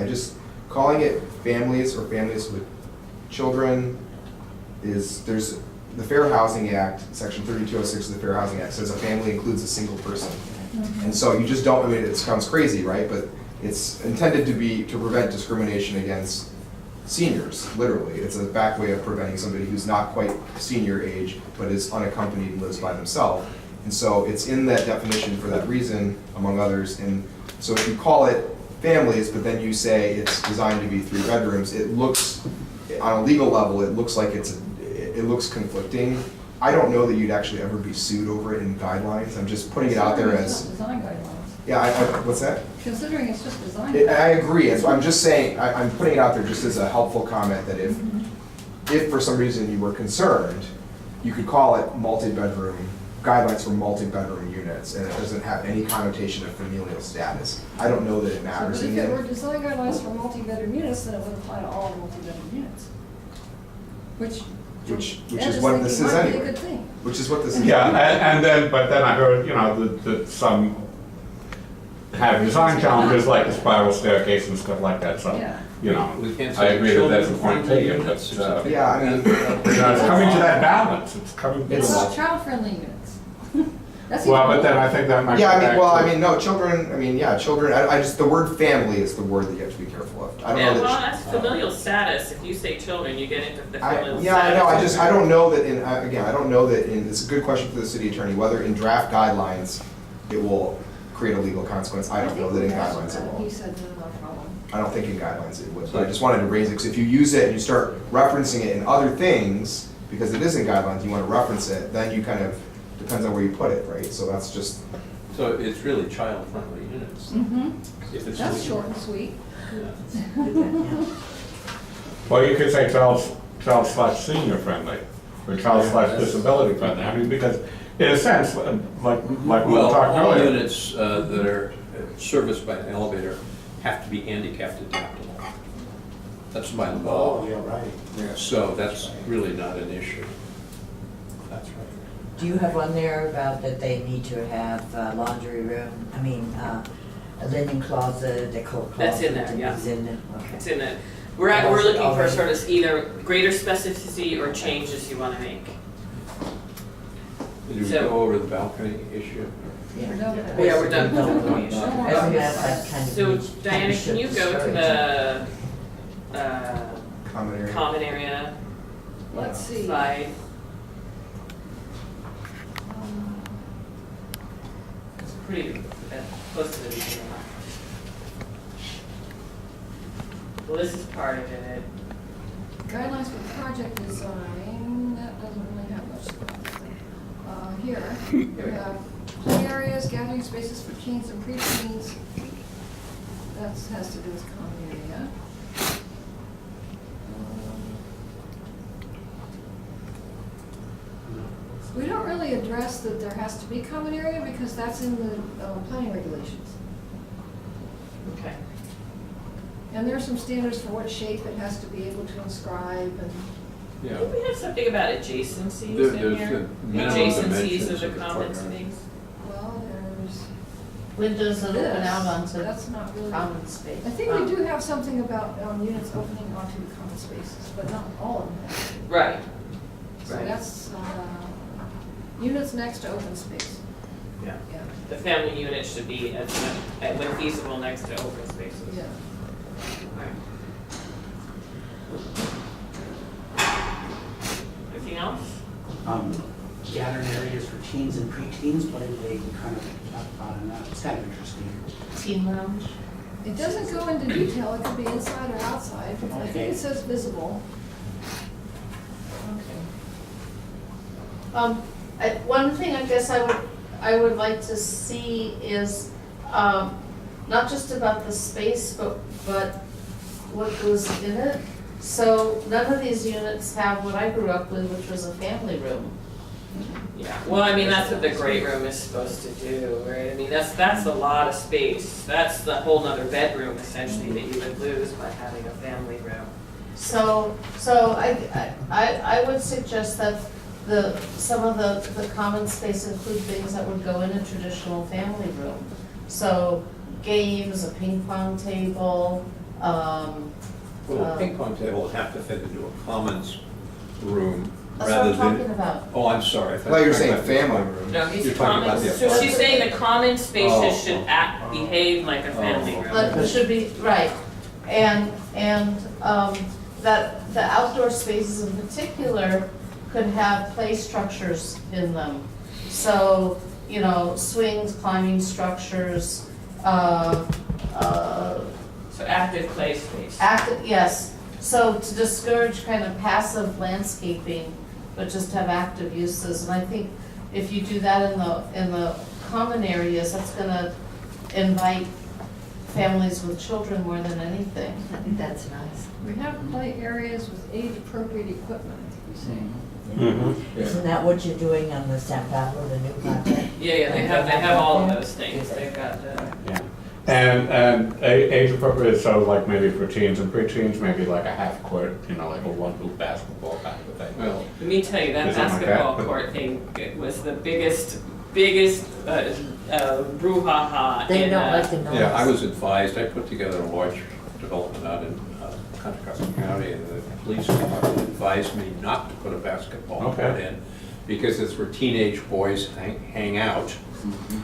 Calling it families or families with children there's the Fair Housing Act, section 3206 of the Fair Housing Act says a family includes a single person. And so you just don't, I mean, it sounds crazy, right? But it's intended to prevent discrimination against seniors, literally. It's a back way of preventing somebody who's not quite senior age, but is unaccompanied and lives by themselves. And so it's in that definition for that reason, among others. And so if you call it families, but then you say it's designed to be 3 bedrooms, it looks, on a legal level, it looks like it looks conflicting. I don't know that you'd actually ever be sued over it in guidelines. I'm just putting it out there Considering it's as, just design guidelines. yeah, what's that? Considering it's just design. I agree, and so I'm just saying, I'm putting it out there just as a helpful comment that if for some reason you were concerned, you could call it multi-bedroom, guidelines for multi-bedroom units, and it doesn't have any connotation of familial status. I don't know that it So, matters but in if the it were end. design guidelines for multi-bedroom units, then it would apply to all multi-bedroom units. Which Which Ed is what thinking this is might be a anyway. good thing. Which is what this is. Yeah, but then I heard, you know, that some have design challenges like the spiral staircase and stuff like that, so, Yeah. you know, We can't I say agree that that's a children point friendly taken, units or but, something. Yeah, I mean, you know, it's coming to that balance, it's coming to What It's- about that. child-friendly units? That's Well, even but then more. I think that might. yeah, go I mean, back well, to- I mean, no, children, I just, the word family is the word that you have to be careful of. I don't Yeah, know well, that. that's familial status. If you say children, you get into the familial status. Yeah, I know, I don't know that I don't know that it's a good question for the city attorney, whether in draft guidelines it will create a legal consequence. I don't know that in guidelines it He will. said no problem. I don't think in guidelines it would, but I just wanted to raise it, because if you use it and you start referencing it in other things, because it is in guidelines, you want to reference it, then you kind of, depends on where you put it, right? So that's just, So it's really child-friendly units. Mm-hmm. If it's That's legal. short and sweet. Well, you could say child/senior friendly, or child/disability friendly, I mean, because in a sense, like we were Well, talking all earlier. units that are serviced by an elevator have to be handicapped adaptable. That's by law. Oh, yeah, right. So that's really not an issue. That's right. Do you have one there about that they need to have a laundry room, a linen closet, a coat closet? That's in there, yeah. It's in there, It's okay. in it. We're looking for sort of either greater specificity or changes you wanna make. Did we So- go over the balcony issue? Yeah, we're done with the balcony issue. Isn't that kind of So needs- Diana, kind of can you should go to storage? the, Common area. common area Let's see. slide? It's pretty close to the beginning. Well, this is part of it. Guidelines for project design, that doesn't really have much stuff. Here, we have play areas, gathering spaces for teens and preteens. That has to do with common area. We don't really address that there has to be common area because that's in the planning regulations. Okay. And there are some standards for what shape it has to be able to inscribe and. I think we have something about adjacencies There- in there's here. the minimum Adjacencies dimensions of the of the common courtyard. space. Well, there's Windows that open out this, onto that's not really. common space. I think we do have something about units opening onto the common spaces, but not all of them have to. Right. So Right. that's, units next to open space. Yeah. Yeah, The family unit should be, when feasible, next to open spaces. yeah. Right. Anything else? Gathering areas for teens and preteens, what did they kind of talk about in that? It's kind of interesting. Teen lounge. It doesn't go into detail, it could be inside or outside. I Okay. think it says visible. One thing I guess I would like to see is, not just about the space, but what goes in it. So none of these units have what I grew up with, which was a family room. Yeah, well, I mean, that's what the great room is supposed to do, right? I mean, that's a lot of space. That's the whole nother bedroom essentially that you would lose by having a family room. So I would suggest that some of the common space include things that would go in a traditional family room. So games, a ping pong table, Well, the ping pong table would have to fit into a commons room that's what rather I'm talking than. about. Oh, I'm sorry. I thought Well, you're you were saying talking about the family room. No, these You're talking about common, the so she's saying the common spaces Oh, should oh. behave like a family room. But it should be, right, and that the outdoor spaces in particular could have play structures in them. So, you know, swings, climbing structures, So active play space. active, yes. So to discourage kind of passive landscaping, but just have active uses. And I think if you do that in the common areas, that's gonna invite families with children more than anything. I think that's nice. We have play areas with age-appropriate equipment, you say. Isn't that what you're doing on the San Pablo, the new project? Yeah, they have all of those things. They've got the. Yeah. And age appropriate, so like maybe for teens and preteens, maybe like a half court, you know, like a one hoop basketball kind of a thing. Well, Let me tell you, that Something like that, basketball but- court thing, it was the biggest brouhaha They in, don't like the noise. yeah, I was advised, I put together a large development out in Contra County, and the police department advised me not to put a basketball court Okay. in, because it's where teenage boys hang out,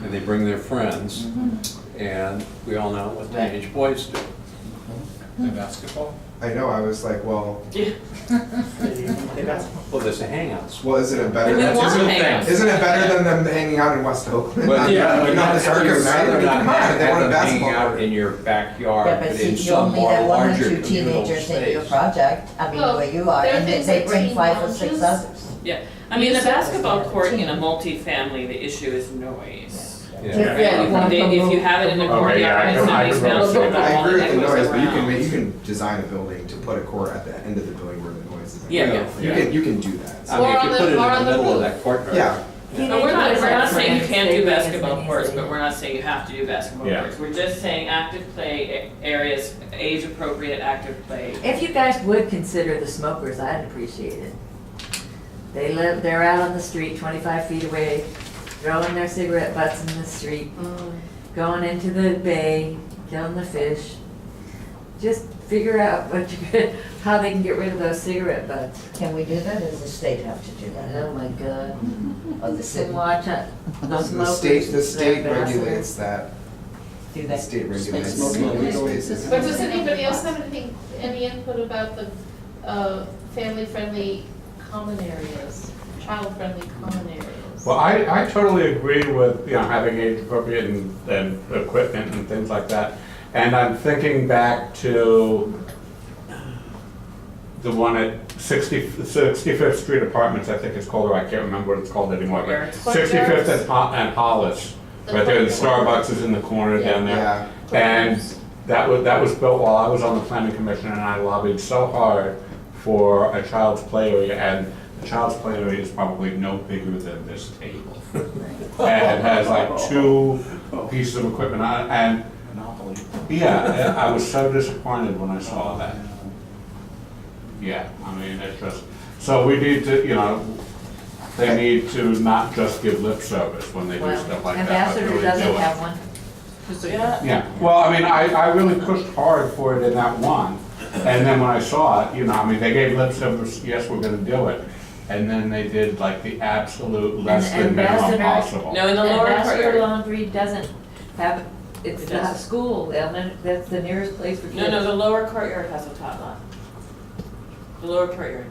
and they bring their friends, and we all know what teenage boys do. The basketball? I know, I was like, well, Well, there's a hangout spot. well, isn't it better? We than- want isn't- hangouts. Isn't it better than them hanging out in West Oakland? But Not- yeah, not not the dark of night, I mean, come on, they want a hanging basketball out court. in your backyard, Yeah, but but in see, you some only more have one or larger two communal teenagers in your space. project, I mean, Well, where you are, there are and things they like bring teen 5 or 6 lounges. others. Yeah, I mean, the Use it as basketball a court in a team. multifamily, the issue is noise. Yeah. Yeah, Right? If you have it in the Okay, courtyard, yeah, it's I noise can bouncing see that. around, I agree with the echoes noise, but you around. can design a building to put a court at the end of the building where the noise is. Yeah, yeah. You can do that. I mean, if you Or on put it in the the middle of roof. that courtyard. Yeah, No, we're not saying you can't do Landscaping is basketball amazing. courts, but we're not saying you have to do basketball Yeah. courts. We're just saying active play areas, age appropriate active play. If you guys would consider the smokers, I'd appreciate it. They're out on the street 25 feet away, throwing their cigarette butts in the street, going into the bay, killing the fish. Just figure out how they can get rid of those cigarette butts. Can we do that, or does the state have to do that? Oh my God. Or the city? And watch it. The state regulates that. Do The they? state regulates smoking smoking illegal. spaces. But does anybody else have any input about the family-friendly common areas, child-friendly common areas? Well, I totally agree with, having age appropriate and equipment and things like that. And I'm thinking back to the one at 65th Street Apartments, I think it's called, or I can't remember what it's called anymore. But Courtyards. 65th and Hollis, right there, the Starbucks is in the corner down there. Yeah. And that was built while I was on the planning commission, and I lobbied so hard for a child's play area, and the child's play area is probably no bigger than this table. And has like 2 pieces of equipment on it, and yeah, I was so disappointed when I saw that. Yeah, I mean, it's just, so we need to, they need to not just give lip service when they do Well, stuff like that, but Ambassador really do doesn't it. have one. Yeah. Yeah, well, I mean, I really pushed hard for it in that one, and then when I saw it, they gave lip service, yes, we're gonna do it. And then they did like the absolute less than minimum Ambassador- possible. No, in the lower Ambassador courtyard. Laundry doesn't have, it's It not does. school, that's the nearest place for kids. No, the lower courtyard has a top lot. The lower courtyard,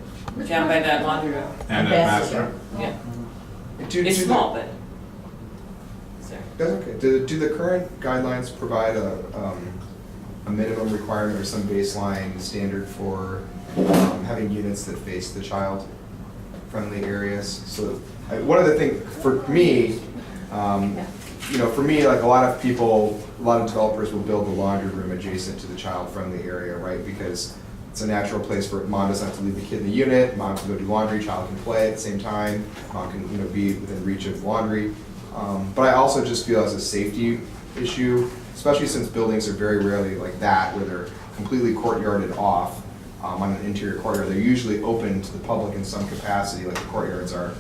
down by that laundry room. And then Master, Yeah, Do it's the- small, but it's there. That's okay. Do the current guidelines provide a minimum requirement or some baseline standard for having units that face the child-friendly areas? So one of the things, for me, like a lot of people, a lot of developers will build the laundry room adjacent to the child-friendly area, right? Because it's a natural place for mom doesn't have to leave the kid in the unit, mom can go do laundry, child can play at the same time, mom can be within reach of laundry. But I also just feel as a safety issue, especially since buildings are very rarely like that, where they're completely courtyarded off on an interior courtyard. They're usually open to the public in some capacity, like the courtyards are.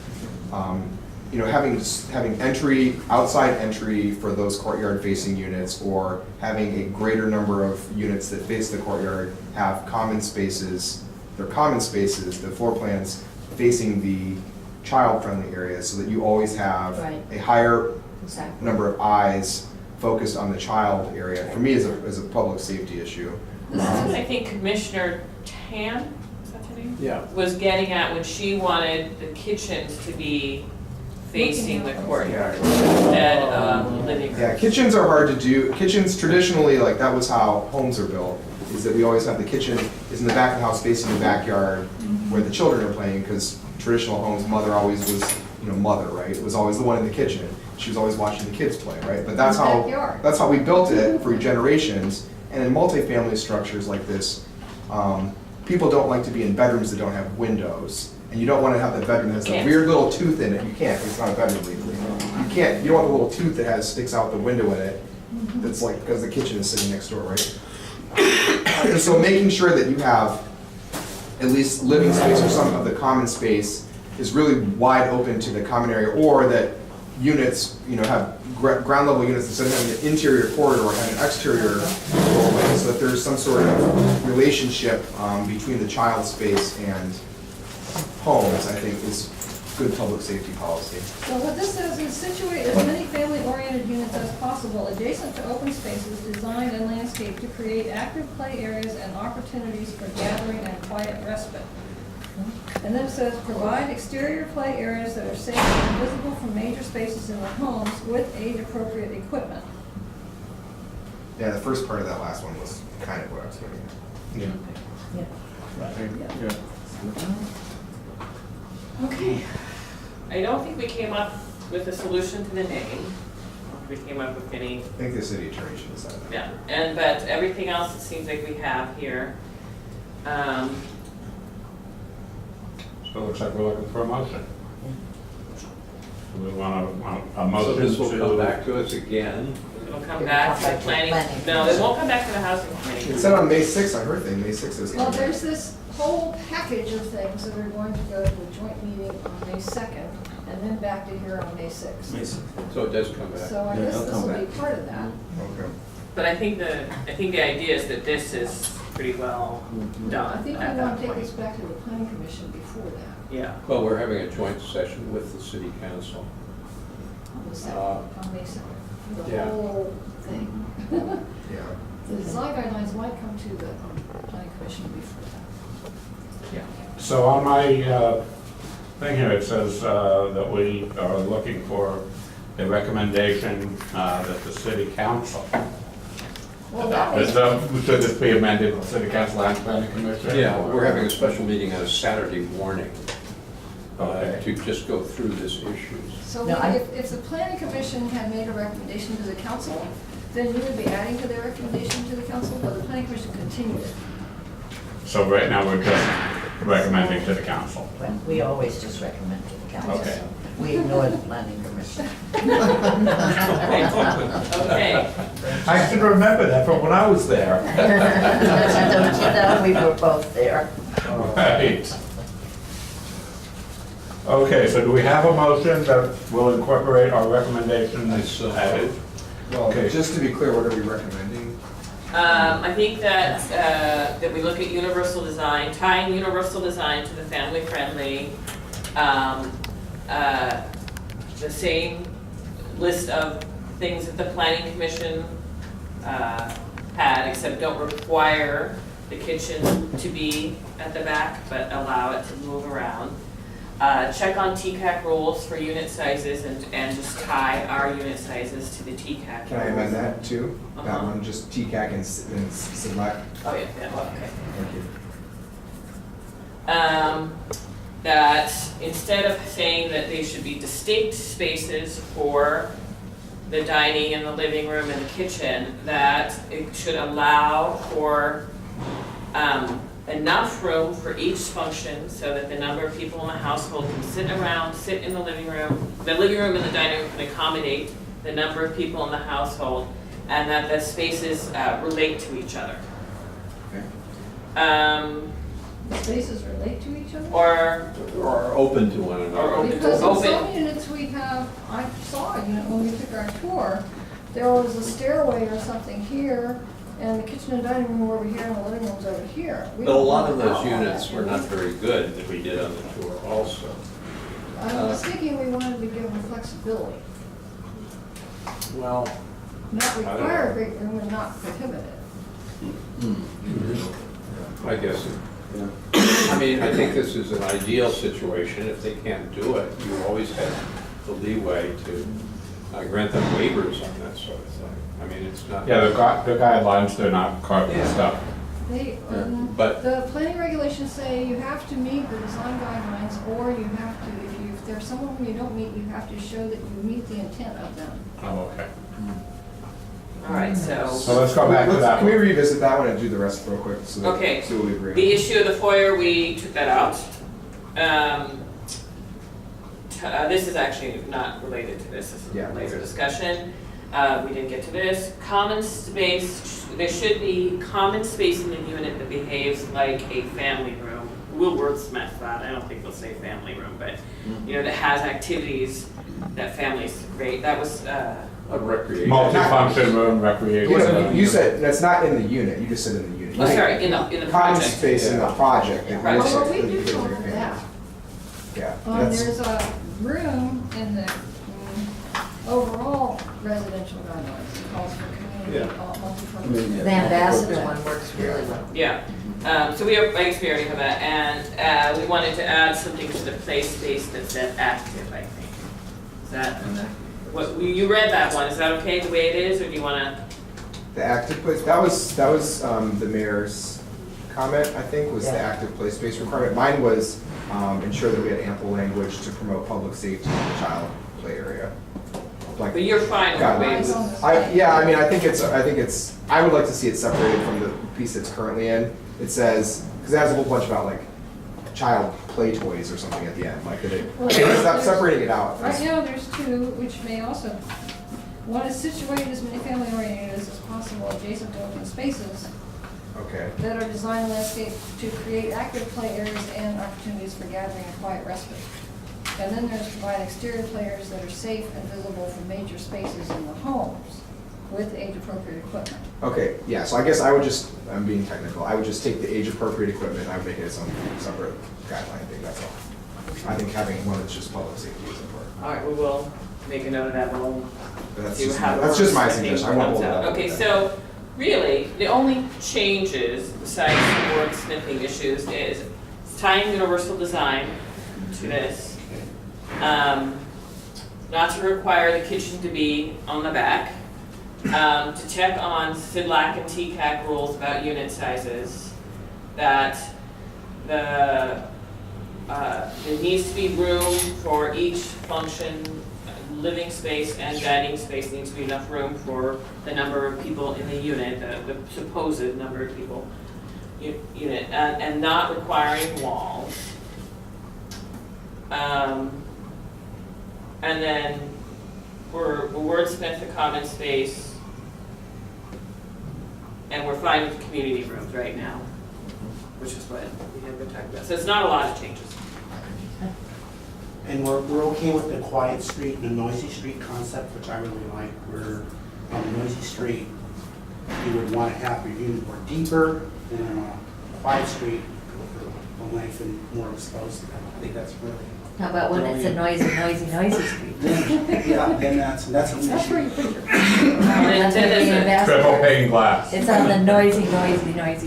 Having outside entry for those courtyard-facing units, or having a greater number of units that face the courtyard have common spaces. They're common spaces, the floor plans facing the child-friendly areas, so that you always have Right. a higher Exactly. number of eyes focused on the child area. For me, is a public safety issue. This is what I think Commissioner Tan, is that her name? Yeah. Was getting at when she wanted the kitchens to be facing the courtyard instead of living Yeah, rooms. kitchens are hard to do. Kitchens traditionally, like that was how homes are built, is that we always have the kitchen is in the back of the house facing the backyard where the children are playing, because traditional homes, mother always was, mother, right? It was always the one in the kitchen. She was always watching the kids play, right? But that's Backyard. that's how we built it for generations. And in multifamily structures like this, people don't like to be in bedrooms that don't have windows. And you don't want to have the bedroom that has a Can't. weird little tooth in it. You can't, it's not a bedroom legally. You don't want the little tooth that sticks out the window in it. That's like, because the kitchen is sitting next door, right? And so making sure that you have at least living space or some of the common space is really wide open to the common area, or that units, have ground level units, instead of having an interior corridor, have an exterior doorway, so that there's some sort of relationship between the child space and homes, I think is good public safety policy. So what this says is situate as many family-oriented units as possible adjacent to open spaces designed and landscaped to create active play areas and opportunities for gathering and quiet respite. And then it says, provide exterior play areas that are safe and visible from major spaces in the homes with age-appropriate equipment. Yeah, the first part of that last one was kind of what I was getting at. yeah. Okay. I don't think we came up with a solution to the name. We came up with any, I think the city attorney should decide that. yeah, but everything else it seems like we have here. So it looks like we're looking for a motion. Do we want a So motion this will come back to? to us again. It'll come back to the planning, no, it won't come back to the housing committee. It said on May 6th, I heard thing, May 6th is Well, coming. there's this whole package of things that are going to go to a joint meeting on May 2nd, and then back to here on May 6th. So it does come back. So I guess this will be part of that. Okay. But I think the idea is that this is pretty well done I think at we that want to take point. this back to the planning commission before that. Yeah. Well, we're having a joint session with the city council. On the second, on May 2nd, for the yeah. whole thing. Yeah. The design guidelines might come to the planning commission before that. So on my thing here, it says that we are looking for a recommendation that the city council Well, that was, should this be amended, city council and planning commission? Yeah, or- we're having a special meeting on a Saturday morning Okay. to just go through this issue. so No, I- if the planning commission had made a recommendation to the council, then you would be adding to their recommendation to the council, but the planning commission continued it. So right now, we're just recommending to the council. Well, we always just recommend to the council. Okay. We ignore the planning commission. Okay, I should remember that from when I was there. Don't you know, we were both there. Right. Okay, so do we have a motion that will incorporate our recommendations So- added? Well, Okay. just to be clear, what are we recommending? I think that, that we look at universal design, tying universal design to the family-friendly, the same list of things that the planning commission, had, except don't require the kitchen to be at the back, but allow it to move around. Check on TCAC rules for unit sizes and just tie our unit sizes to the TCAC. Can I amend that too? That Uh-huh. one, just TCAC and select. Oh, yeah, okay. Thank you. That instead of saying that they should be distinct spaces for the dining and the living room and the kitchen, that it should allow for enough room for each function so that the number of people in the household can sit in the living room and the dining room can accommodate the number of people in the household, and that the spaces relate to each other. Okay. The spaces relate to each other? Or Or open to one Or another. open. Because in Open. some units we have, I saw a unit when we took our tour, there was a stairway or something here, and the kitchen and dining room were over here, and the living room's over here. We But a don't lot of want those all that, units do were we? not very good that we did on the tour also. I was thinking we wanted to give them flexibility, Well, not don't require know. a great room and not prohibit it. I guess, I mean, I think this is an ideal situation. If they can't do it, you always have the leeway to grant them waivers on that sort of thing. I mean, it's not. Yeah, the guidelines, they're not carving Yeah. stuff. They, But- the planning regulations say you have to meet the design guidelines, or you have to, if there's some of them you don't meet, you have to show that you meet the intent of them. Oh, okay. all right, So so let's go back to that Can we one. revisit that one and do the rest real quick? So that- Okay. So we agree. the issue of the foyer, we took that out. This is actually not related to this. This is Yeah, a later okay. discussion. We didn't get to this. Common space, there should be common space in the unit that behaves like a family room. We'll wordsmith that. I don't think we'll say family room, but, you know, that has activities that families create. That was, A recreation. Multi-function room, recreation. You said, that's not in the unit, you just said in the unit. oh, sorry, in the Common project. space in the project. that Right. looks Well, like we the- do the- cover that. Yeah, that's, There's a room in the overall residential guidelines, it calls for community, multi-purpose. The ambassador one works really well. Yeah, so we have, I guess we already have that, and we wanted to add something to the play space that said active, I think. Is that, what, you read that one, is that okay the way it is, or do you wanna? the active place, that was the mayor's comment, I think, was the Yeah. active play space requirement. Mine was ensure that we had ample language to promote public safety in the child play area. Like, But you're fine with the way it's, Yeah, I mean, I think it's, I would like to see it separated from the piece it's currently in. It says, because it has a whole bunch about like child play toys or something at the end, like that it, Well, stop there's- separating it out. Right now, there's two, which may also, one is situated as many family oriented as possible adjacent to open spaces Okay, that are designed landscape to create active play areas and opportunities for gathering and quiet respite. And then there's provide exterior play areas that are safe and visible from major spaces in the homes. with age-appropriate equipment. Okay, yeah, so I guess I would just, I'm being technical, I would just take the age-appropriate equipment, I would make it its own separate guideline thing, that's all. I think having one that's just public safety is important. All right, we will make a note of that, we'll But that's see just, how it that's just my works, I think, suggestion, I won't comes hold it out. up. Okay, so really, the only changes besides the wordsmithing issues is tying universal design to this. Not to require the kitchen to be on the back. To check on SIDLAC and TCAC rules about unit sizes. That there needs to be room for each function, living space and dining space needs to be enough room for the number of people in the unit, the supposed number of people unit, and not requiring walls. And then we're wordsmith the common space, and we're fine with the community rooms right now, which is what we have been talking about. So it's not a lot of changes. And we're okay with the quiet street and the noisy street concept, which I really like. Where on the noisy street, you would want to have your unit more deeper, and on a quiet street, go for the length and more exposed. I think that's really. How about when it's a noisy street? Yeah, then that's an That's issue. where you put your, That's what the ambassador- Triple pane glass. It's on the noisy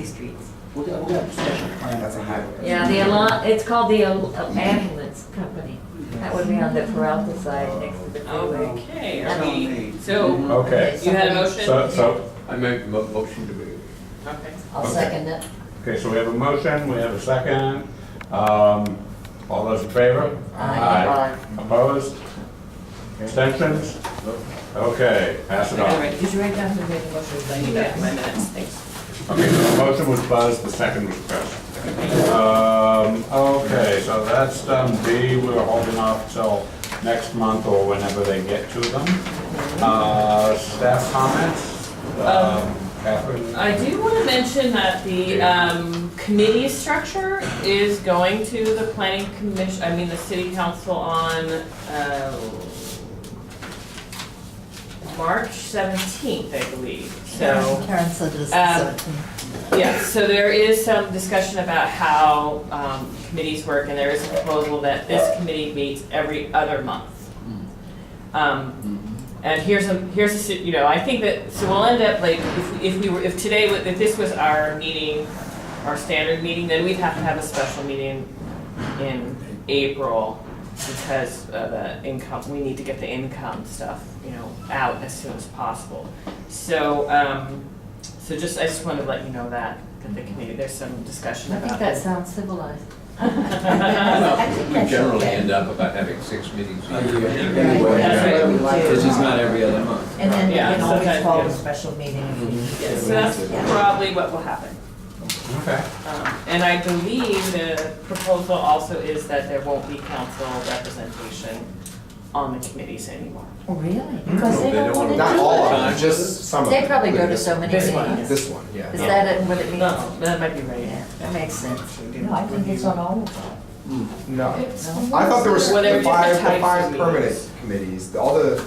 streets. We'll get a special plan. That's a highway. Yeah, it's called the ambulance company. That would be on the Peralta side next to the freeway. Okay, are we, so Okay, you had a motion? so, I make a motion to be. Okay. I'll Okay. second it. okay, so we have a motion, we have a second. All those in favor? Aye. Opposed? Abstentions? Okay, pass it All on. right, did you write down who made the motion? I need that in my minutes, thanks. Okay, so the motion was Buzz, the second was Chris. Okay, so that's done. B, we were holding off till next month or whenever they get to them. Staff comments? Catherine? I do want to mention that the committee structure is going to the planning commission, I mean, the city council on March 17th, I believe, so. Karen said this Yeah, so there is some discussion about how committees work, and there is a proposal that this committee meets every other month. And here's a, I think that, so we'll end up like, if this was our meeting, our standard meeting, then we'd have to have a special meeting in April because the income, we need to get the income stuff, out as soon as possible. So, I just wanted to let you know that the committee, there's some discussion I about think that this. sounds civilized. We generally end up about having 6 meetings a year. Anyway, That's right. it's just not every other month. And then we Yeah, can always sometimes, call a yeah. special meeting if we need to. Yeah, so that's probably what will happen. Okay. And I believe the proposal also is that there won't be council representation on the committees anymore. Oh, really? Because they They don't don't want to do Not all of it. them, just some of them. They probably go to so many This one. meetings. This one, yeah. Is that what it means? No, that might be right. Yeah, that makes sense. No, I think it's on all of them. No. No? I thought there was Well, there the were different five types of permanent meetings. committees, all the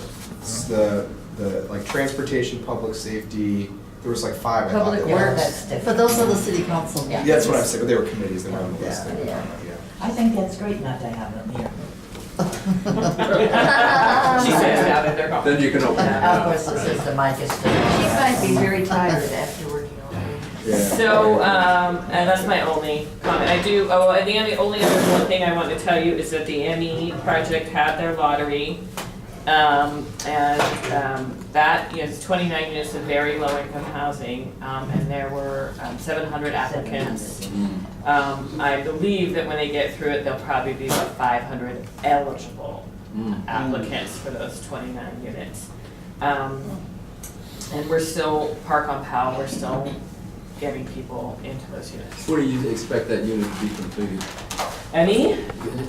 like transportation, public safety, there was like 5 I thought Public there works. was. That's different. But those are the city council Yeah, meetings. that's what I said, but they were committees, they were on the list. Yeah, yeah. I think that's great not to have them here. She says now that they're gone. Then you can open it Of up. course, this is the mic is still. She might be very tired after working all day. Yeah. So, and that's my only comment. And the only other one thing I want to tell you is that the ME project had their lottery. That is 29 units of very low income housing, and there were 700 applicants. I believe that when they get through it, there'll probably be about 500 eligible applicants for those 29 units. And we're still, Park on Powell, we're still getting people into those units. Where do you expect that unit to be completed? ME?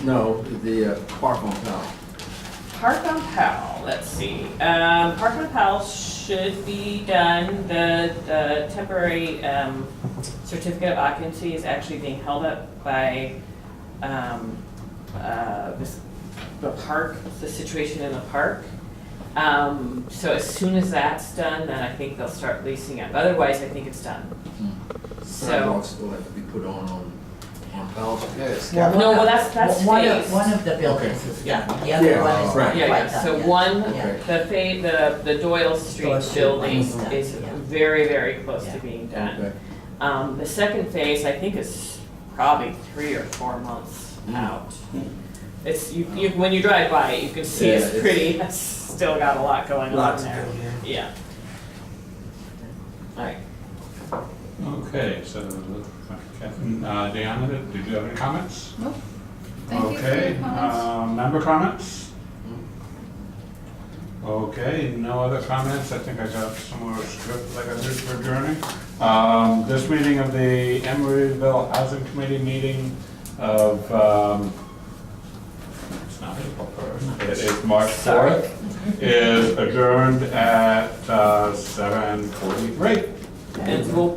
No, the Park on Powell. Park on Powell, let's see. Park on Powell should be done. The temporary certificate of occupancy is actually being held up by the park, the situation in the park. So as soon as that's done, then I think they'll start leasing up. Otherwise, I think it's done. So, Sidewalks still have to be put on Powell. Yes. Well, No, well, that's phased. One of the buildings is done, the other Yeah, one is right. not yeah, quite yeah, done so yet. one, Yeah. the Doyle Street Doyle Street building one's done, is yeah. very, very close to Yeah. being done. Okay. The second phase, I think, is probably 3 or 4 months out. It's, when you drive by it, you can see Yeah, it's it's- pretty, it's still got a lot going on Lots of there. good here. Yeah. All right. Okay, so, Catherine, Deanna, did you have any comments? Nope. Thank you for your Okay, comments. member comments? Okay, no other comments, I think I got some more script like I did for adjourning. This meeting of the Emeryville Housing Committee meeting of, it's not April 1st, it is March 4th, is adjourned at 7:43. And we'll